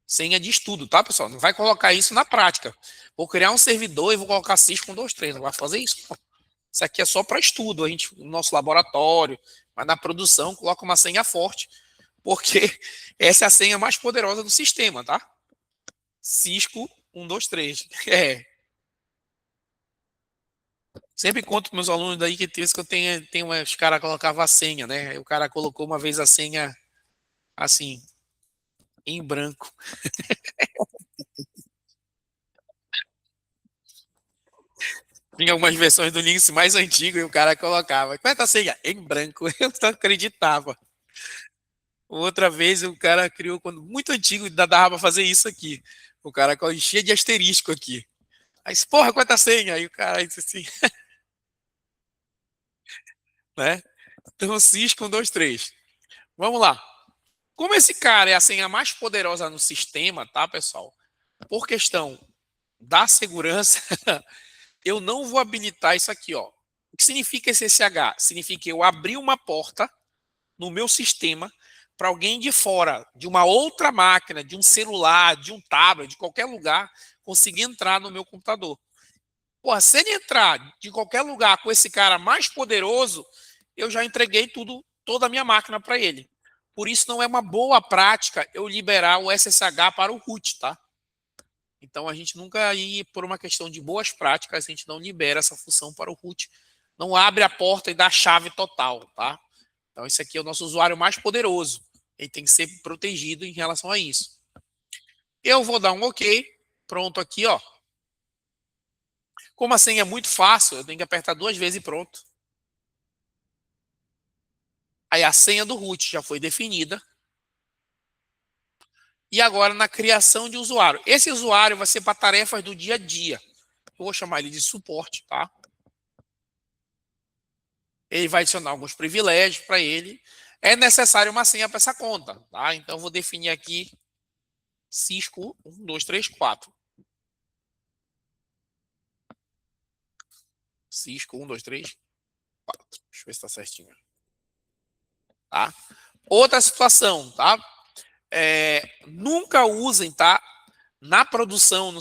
Senha de estudo, tá, pessoal? Não vai colocar isso na prática. Vou criar um servidor e vou colocar Cisco 123. Não vai fazer isso. Isso aqui é só para estudo, a gente, no nosso laboratório, mas na produção coloca uma senha forte, porque essa é a senha mais poderosa do sistema, tá? Cisco 123. Sempre conto para meus alunos daí que eu tenho os caras colocavam a senha, né? O cara colocou uma vez a senha assim, em branco. Tinha algumas versões do Linux mais antigo e o cara colocava. Qual é a senha? Em branco. Eu não acreditava. Outra vez o cara criou, quando muito antigo, ainda dava para fazer isso aqui. O cara enchia de asterisco aqui. Aí, porra, qual é a senha? Aí o cara disse assim, né? Então, Cisco 1, 2, 3. Vamos lá. Como esse cara é a senha mais poderosa no sistema, tá, pessoal? Por questão da segurança, eu não vou habilitar isso aqui, ó. O que significa esse SSH? Significa que eu abri uma porta no meu sistema para alguém de fora, de uma outra máquina, de um celular, de um tablet, de qualquer lugar, conseguir entrar no meu computador. Porra, se ele entrar de qualquer lugar com esse cara mais poderoso, eu já entreguei toda a minha máquina para ele. Por isso não é uma boa prática eu liberar o SSH para o root, tá? Então a gente nunca, aí, por uma questão de boas práticas, a gente não libera essa função para o root. Não abre a porta e dá a chave total, tá? Então esse aqui é o nosso usuário mais poderoso. Ele tem que ser protegido em relação a isso. Eu vou dar um OK. Pronto aqui, ó. Como a senha é muito fácil, eu tenho que apertar 2 vezes e pronto. Aí a senha do root já foi definida. E agora na criação de usuário. Esse usuário vai ser para tarefas do dia a dia. Eu vou chamar ele de suporte, tá? Ele vai adicionar alguns privilégios para ele. É necessário uma senha para essa conta, tá? Então eu vou definir aqui Cisco 1, 2, 3, 4. Cisco 1, 2, 3, 4. Deixa eu ver se está certinho. Tá? Outra situação, tá? Nunca usem, tá? Na produção,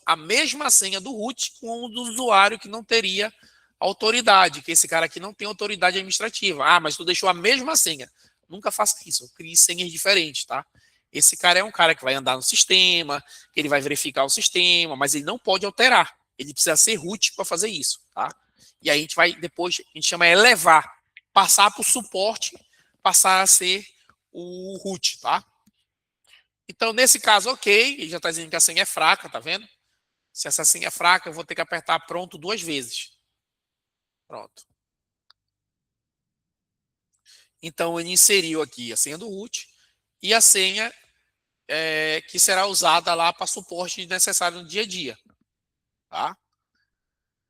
a mesma senha do root com o do usuário que não teria autoridade, que esse cara aqui não tem autoridade administrativa. Ah, mas tu deixou a mesma senha. Nunca faça isso, crie senhas diferentes, tá? Esse cara é um cara que vai andar no sistema, ele vai verificar o sistema, mas ele não pode alterar. Ele precisa ser root para fazer isso, tá? E aí a gente vai depois, a gente chama elevar, passar para o suporte, passar a ser o root, tá? Então, nesse caso, OK, ele já está dizendo que a senha é fraca, tá vendo? Se essa senha é fraca, eu vou ter que apertar pronto 2 vezes. Pronto. Então, ele inseriu aqui a senha do root e a senha que será usada lá para suporte necessário no dia a dia. Tá?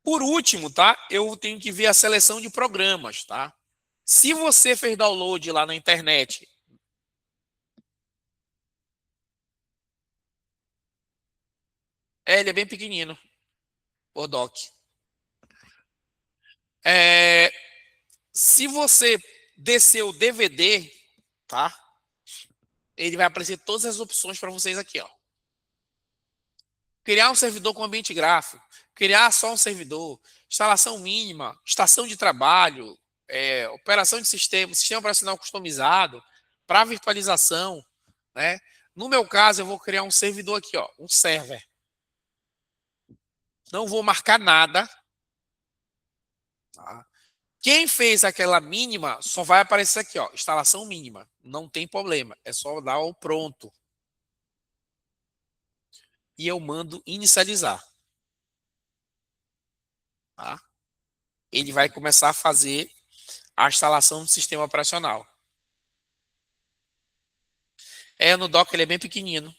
Por último, tá? Eu tenho que ver a seleção de programas, tá? Se você fez download lá na internet, ele é bem pequenino, o doc. Se você descer o DVD, tá? Ele vai aparecer todas as opções para vocês aqui, ó. Criar um servidor com ambiente gráfico, criar só um servidor, instalação mínima, estação de trabalho, operação de sistema operacional customizado, para virtualização, né? No meu caso, eu vou criar um servidor aqui, ó, um server. Não vou marcar nada. Tá? Quem fez aquela mínima só vai aparecer aqui, ó, instalação mínima. Não tem problema, é só dar o pronto. E eu mando inicializar. Tá? Ele vai começar a fazer a instalação do sistema operacional. No Docker ele é bem pequenino.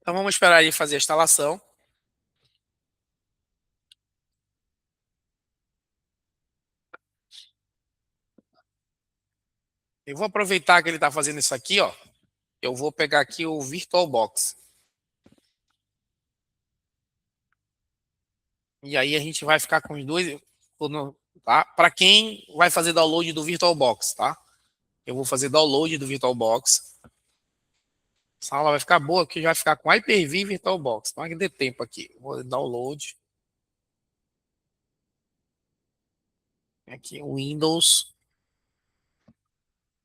Então vamos esperar ele fazer a instalação. Eu vou aproveitar que ele está fazendo isso aqui, ó. Eu vou pegar aqui o VirtualBox. E aí a gente vai ficar com os dois, tá? Para quem vai fazer download do VirtualBox, tá? Eu vou fazer download do VirtualBox. Essa aula vai ficar boa, porque já vai ficar com Hyper-V e VirtualBox. Não é que dê tempo aqui. Vou download. Aqui, Windows.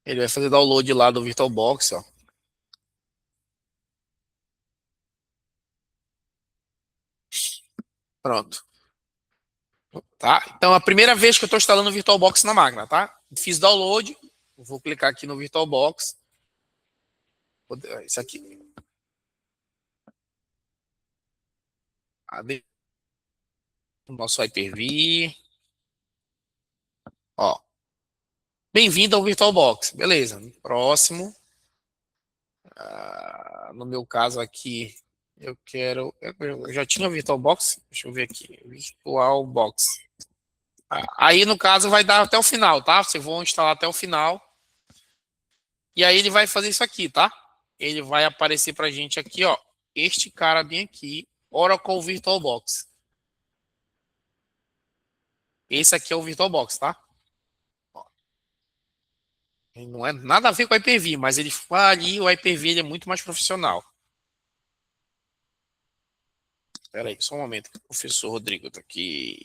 Ele vai fazer download lá do VirtualBox, ó. Pronto. Tá? Então, a primeira vez que eu estou instalando o VirtualBox na máquina, tá? Fiz download. Vou clicar aqui no VirtualBox. Isso aqui. O nosso Hyper-V. Ó. Bem-vindo ao VirtualBox. Beleza. Próximo. No meu caso aqui, eu quero. Eu já tinha VirtualBox? Deixa eu ver aqui. VirtualBox. Aí, no caso, vai dar até o final, tá? Vocês vão instalar até o final. E aí ele vai fazer isso aqui, tá? Ele vai aparecer pra gente aqui, ó. Este cara bem aqui, Oracle VirtualBox. Esse aqui é o VirtualBox, tá? Ó, não é nada a ver com o Hyper-V, mas ele ali, o Hyper-V ele é muito mais profissional. Espera aí, só um momento. O professor Rodrigo tá aqui.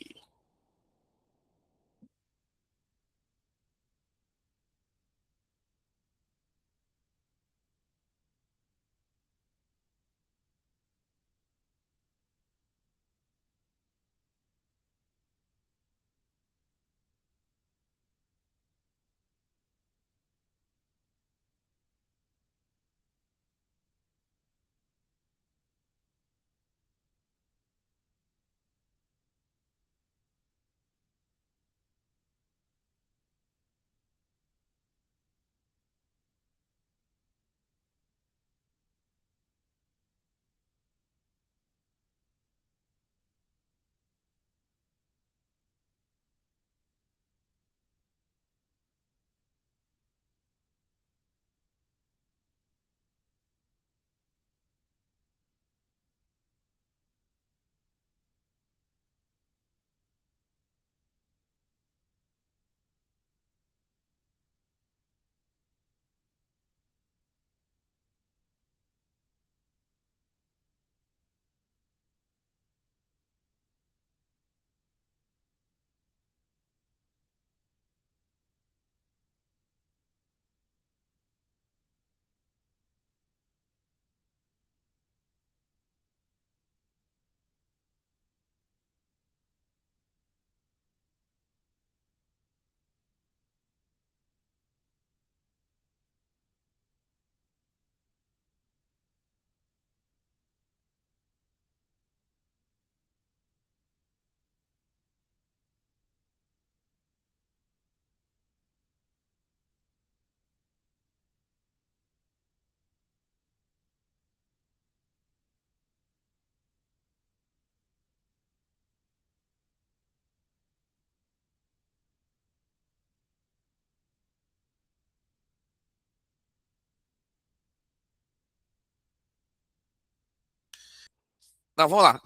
Não, vamos lá.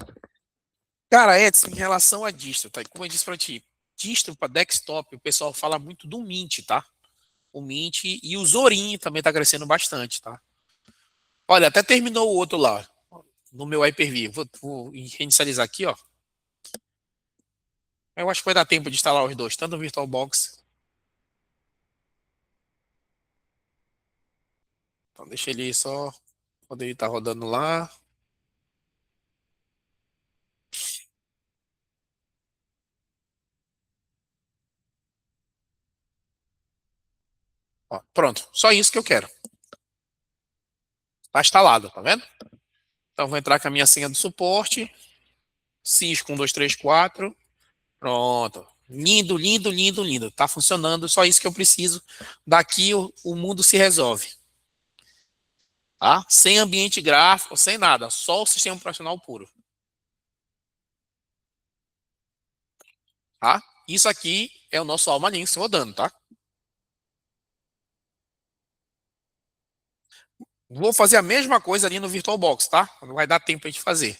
Cara, Edson, em relação a distro, tá? Como eu disse pra ti, distro para desktop, o pessoal fala muito do Mint, tá? O Mint e o Zorin também tá crescendo bastante, tá? Olha, até terminou o outro lá, no meu Hyper-V. Vou reinicializar aqui, ó. Eu acho que vai dar tempo de instalar os dois, tanto o VirtualBox. Então deixa ele só quando ele tá rodando lá. Ó, pronto, só isso que eu quero. Tá instalado, tá vendo? Então vou entrar com a minha senha do suporte. Cisco 1234. Pronto. Lindo, lindo, lindo, lindo. Tá funcionando, só isso que eu preciso. Daqui o mundo se resolve. Tá? Sem ambiente gráfico, sem nada. Só o sistema operacional puro. Tá? Isso aqui é o nosso Alma Linux rodando, tá? Vou fazer a mesma coisa ali no VirtualBox, tá? Não vai dar tempo pra gente fazer.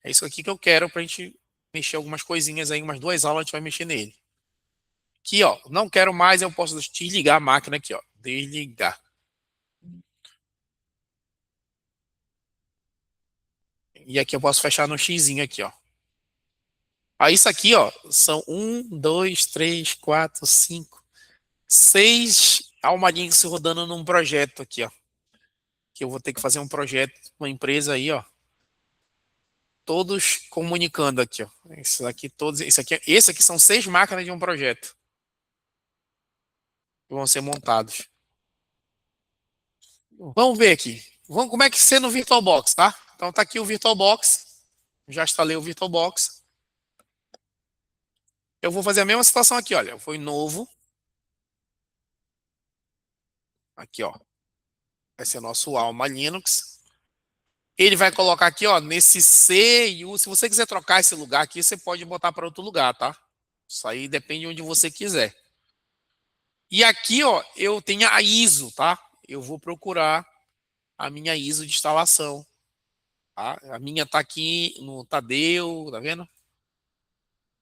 É isso aqui que eu quero pra gente mexer algumas coisinhas aí, umas 2 aulas a gente vai mexer nele. Aqui, ó, não quero mais, eu posso desligar a máquina aqui, ó. Desligar. E aqui eu posso fechar no xizinho aqui, ó. Aí isso aqui, ó, são 6 almadinhas se rodando num projeto aqui, ó. Que eu vou ter que fazer um projeto, uma empresa aí, ó. Todos comunicando aqui, ó. Isso aqui, todos, esse aqui são 6 máquinas de um projeto que vão ser montados. Vamos ver aqui. Vamos, como é que ser no VirtualBox, tá? Então tá aqui o VirtualBox. Já instalei o VirtualBox. Eu vou fazer a mesma situação aqui, olha. Foi novo. Aqui, ó. Vai ser nosso Alma Linux. Ele vai colocar aqui, ó, nesse C e U. Se você quiser trocar esse lugar aqui, você pode botar para outro lugar, tá? Isso aí depende de onde você quiser. E aqui, ó, eu tenho a ISO, tá? Eu vou procurar a minha ISO de instalação. Tá? A minha tá aqui no Tadeu, tá vendo?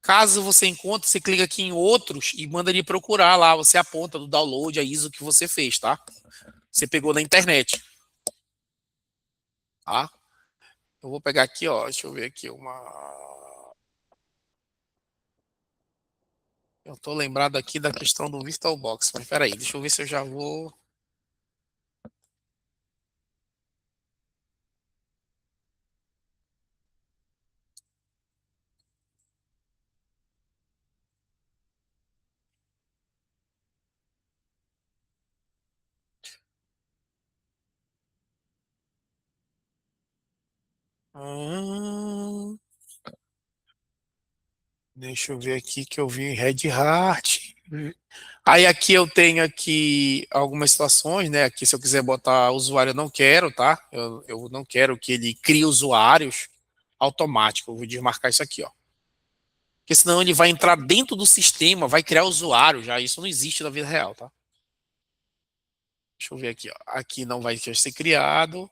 Caso você encontre, você clica aqui em outros e manda ele procurar lá. Você aponta do download a ISO que você fez, tá? Você pegou na internet, tá? Eu vou pegar aqui, ó. Deixa eu ver aqui uma. Eu tô lembrado aqui da questão do VirtualBox, mas peraí, deixa eu ver se eu já vou. Hum, deixa eu ver aqui que eu vi Red Hat. Aí aqui eu tenho aqui algumas situações, né? Aqui se eu quiser botar usuário, eu não quero, tá? Eu não quero que ele crie usuários automático. Eu vou desmarcar isso aqui, ó. Porque senão ele vai entrar dentro do sistema, vai criar usuário já. Isso não existe na vida real, tá? Deixa eu ver aqui, ó. Aqui não vai ser criado.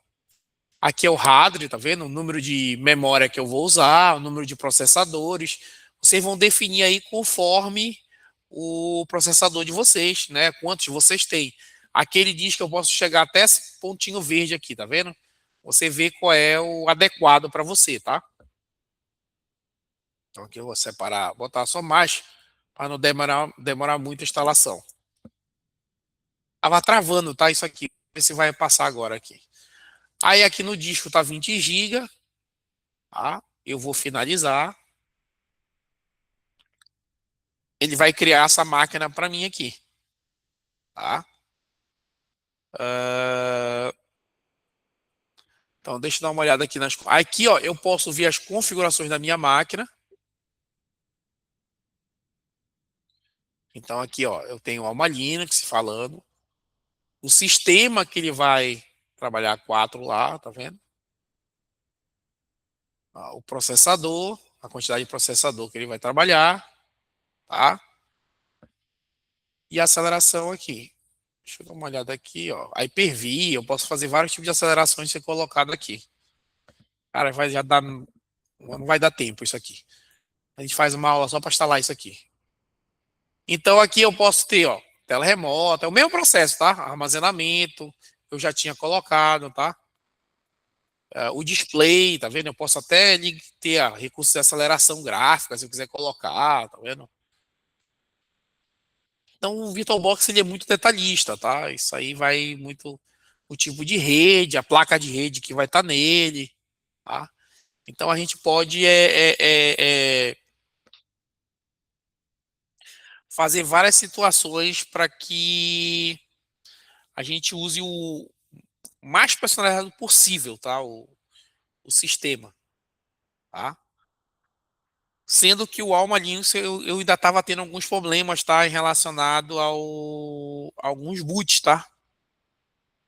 Aqui é o hardware, tá vendo? O número de memória que eu vou usar, o número de processadores. Vocês vão definir aí conforme o processador de vocês, né? Quantos vocês têm. Aqui ele diz que eu posso chegar até esse pontinho verde aqui, tá vendo? Você vê qual é o adequado para você, tá? Então aqui eu vou separar, botar só mais para não demorar muito a instalação. Tava travando, tá? Isso aqui. Ver se vai passar agora aqui. Aí aqui no disco tá 20 GB, tá? Eu vou finalizar. Ele vai criar essa máquina para mim aqui, tá? Uh, então deixa eu dar uma olhada aqui nas. Aqui, ó, eu posso ver as configurações da minha máquina. Então aqui, ó, eu tenho uma Linux falando, o sistema que ele vai trabalhar 4 lá, tá vendo? O processador, a quantidade de processador que ele vai trabalhar, tá? E a aceleração aqui. Deixa eu dar uma olhada aqui, ó. A Hyper-V, eu posso fazer vários tipos de acelerações ser colocado aqui. Cara, vai já dar, não vai dar tempo isso aqui. A gente faz uma aula só para instalar isso aqui. Então aqui eu posso ter, ó, tela remota, é o mesmo processo, tá? Armazenamento, eu já tinha colocado, tá? O display, tá vendo? Eu posso até ter recurso de aceleração gráfica, se eu quiser colocar, tá vendo? Então o VirtualBox ele é muito detalhista, tá? Isso aí vai muito o tipo de rede, a placa de rede que vai estar nele, tá? Então a gente pode fazer várias situações para que a gente use o mais personalizado possível, tá? O sistema, tá? Sendo que o Alma Linux eu ainda estava tendo alguns problemas, tá? Em relacionado a alguns boots, tá?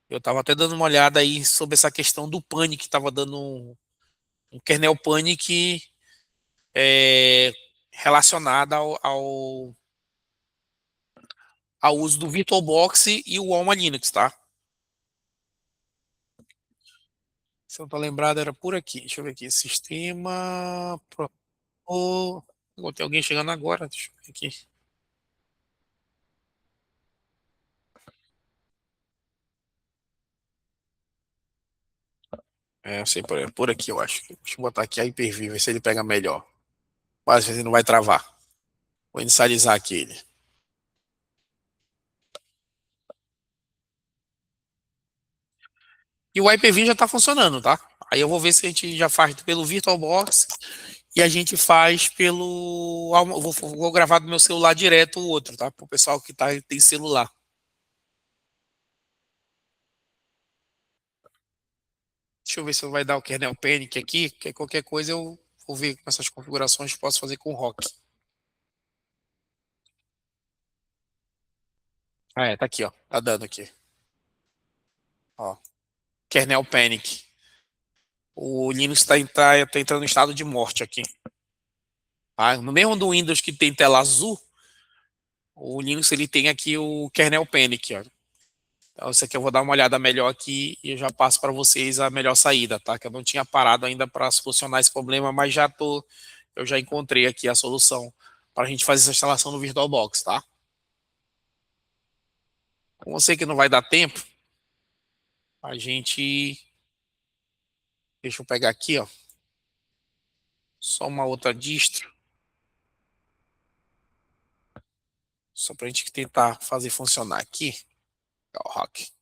Eu estava até dando uma olhada aí sobre essa questão do Panic, que estava dando um kernel Panic é, relacionado ao uso do VirtualBox e o Alma Linux, tá? Se eu não tô lembrado, era por aqui. Deixa eu ver aqui. Sistema. Tem alguém chegando agora. Deixa eu ver aqui. Eu sei, por aqui, eu acho. Deixa eu botar aqui a Hyper-V, ver se ele pega melhor. Quase ele não vai travar. Vou inicializar aqui ele. E o Hyper-V já está funcionando, tá? Aí eu vou ver se a gente já faz pelo VirtualBox e a gente faz pelo. Vou gravar do meu celular direto o outro, tá? Para o pessoal que tem celular. Deixa eu ver se vai dar o kernel Panic aqui, que qualquer coisa eu vou ver com essas configurações que posso fazer com o Rock. Tá aqui, ó. Tá dando aqui. Ó. Kernel Panic. O Linux tá entrando em estado de morte aqui. Tá? No mesmo do Windows que tem tela azul, o Linux ele tem aqui o kernel panic, ó. Então, isso aqui eu vou dar uma olhada melhor aqui e eu já passo para vocês a melhor saída, tá? Que eu não tinha parado ainda para solucionar esse problema, mas eu já encontrei aqui a solução para a gente fazer essa instalação no VirtualBox, tá? Com você que não vai dar tempo, a gente, deixa eu pegar aqui, ó, só uma outra distro, só para a gente tentar fazer funcionar aqui. Ó, o Rock.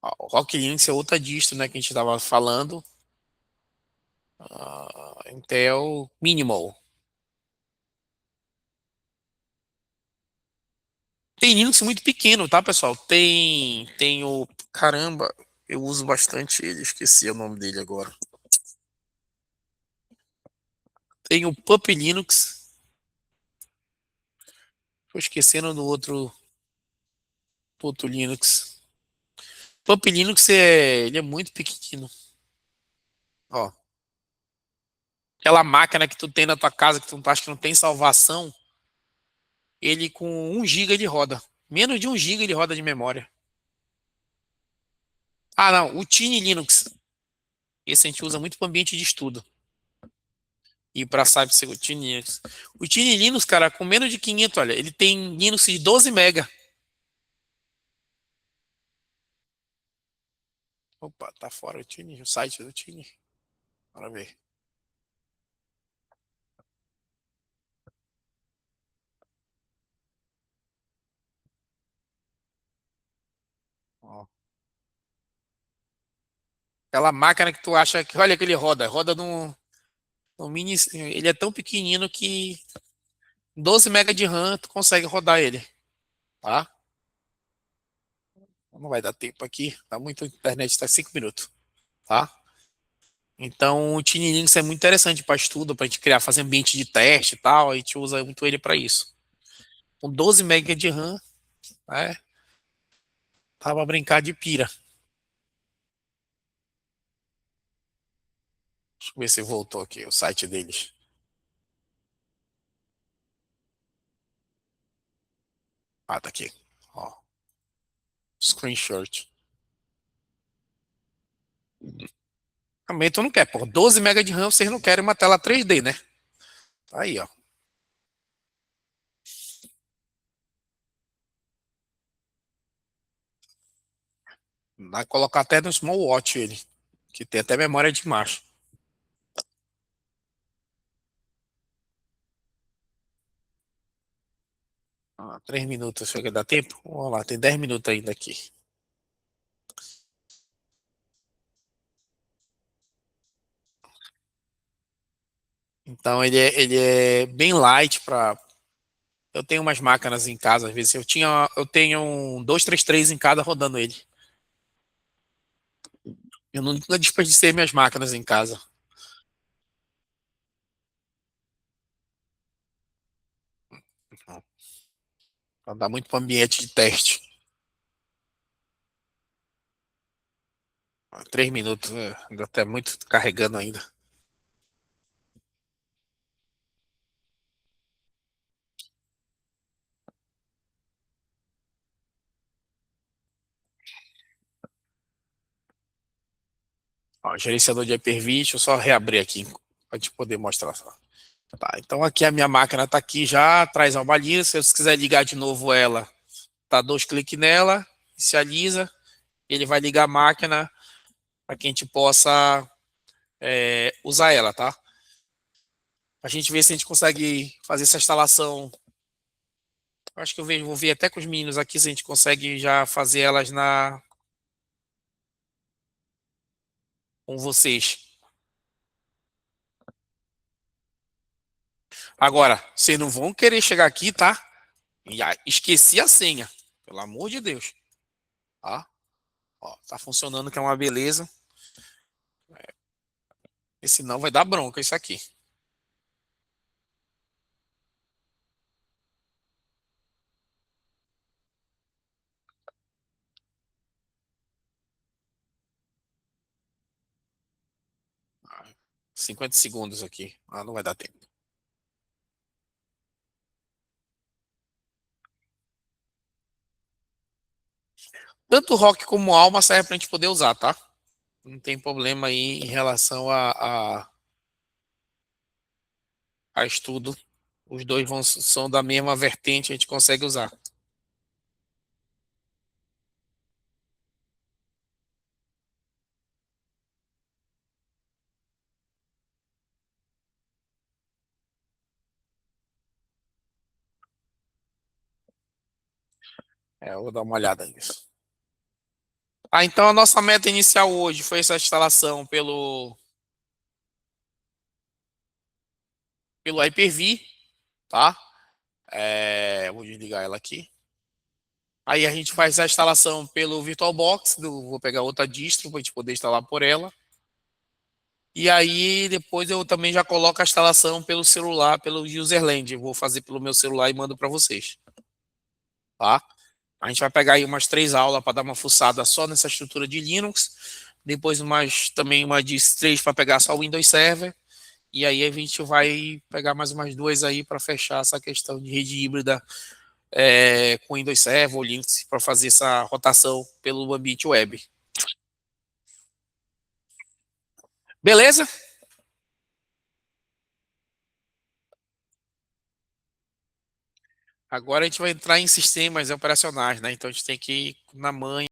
Ó, o Rock Linux é outra distro, né, que a gente estava falando. Intel Minimal. Tem Linux muito pequeno, tá, pessoal? Tem o. Caramba, eu uso bastante ele, esqueci o nome dele agora. Tem o Pup Linux. Tô esquecendo do outro Linux. Pup Linux ele é muito pequeno. Ó, aquela máquina que tu tem na tua casa que tu acha que não tem salvação, ele com 1 GB ele roda. Menos de 1 GB ele roda de memória. Ah, não, o Tiny Linux. Esse a gente usa muito para ambiente de estudo. E para o Tiny Linux. O Tiny Linux, cara, com menos de 500, olha, ele tem Linux de 12 mega. Opa, tá fora o Tiny, o site do Tiny. Bora ver. Ó. Aquela máquina que tu acha que, olha que ele roda no mini, ele é tão pequenino que 12 mega de RAM tu consegue rodar ele, tá? Não vai dar tempo aqui, tá muito, a internet tá 5 minutos, tá? Então o Tiny Linux é muito interessante para estudo, para a gente criar, fazer ambiente de teste e tal, a gente usa muito ele para isso. Com 12 mega de RAM, né? Tava a brincar de pira. Deixa eu ver se voltou aqui o site deles. Ah, tá aqui. Ó, screenshot. Também tu não quer, pô. 12 mega de RAM, vocês não querem uma tela 3D, né? Tá aí, ó. Vai colocar até no Smallwatch ele, que tem até memória de marcha. 3 minutos, chega a dar tempo? Vamos lá, tem 10 minutos ainda aqui. Então ele é bem light para. Eu tenho umas máquinas em casa, às vezes eu tenho um 233 em cada rodando ele. Eu nunca desperdicei minhas máquinas em casa. Não dá muito para ambiente de teste. 3 minutos, ainda tá muito carregando ainda. Ó, gerenciador de Hyper-V, deixa eu só reabrir aqui para te poder mostrar só. Tá, então aqui a minha máquina está aqui já, traz uma baliza. Se você quiser ligar de novo ela, tá 2 cliques nela, inicializa, ele vai ligar a máquina para que a gente possa usar ela, tá? A gente vê se a gente consegue fazer essa instalação. Acho que vou ver até com os meninos aqui se a gente consegue já fazer elas com vocês. Agora, vocês não vão querer chegar aqui, tá? E esqueci a senha. Pelo amor de Deus. Tá? Ó, tá funcionando, que é uma beleza. E senão vai dar bronca isso aqui. 50 segundos aqui. Ah, não vai dar tempo. Tanto rock como alma serve pra gente poder usar, tá? Não tem problema aí em relação a estudo. Os dois são da mesma vertente, a gente consegue usar. Eu vou dar uma olhada nisso. Ah, então a nossa meta inicial hoje foi essa instalação pelo Hyper-V, tá? Vou desligar ela aqui. Aí a gente faz a instalação pelo VirtualBox, vou pegar outra distro para a gente poder instalar por ela. E aí depois eu também já coloco a instalação pelo celular, pelo Userland. Eu vou fazer pelo meu celular e mando para vocês, tá? A gente vai pegar aí umas 3 aulas para dar uma fuçada só nessa estrutura de Linux. Depois também uma de 3 para pegar só o Windows Server. E aí a gente vai pegar mais umas 2 aí para fechar essa questão de rede híbrida com Windows Server ou Linux para fazer essa rotação pelo ambiente web. Beleza? Agora a gente vai entrar em sistemas operacionais, né? Então a gente tem que ir na manha.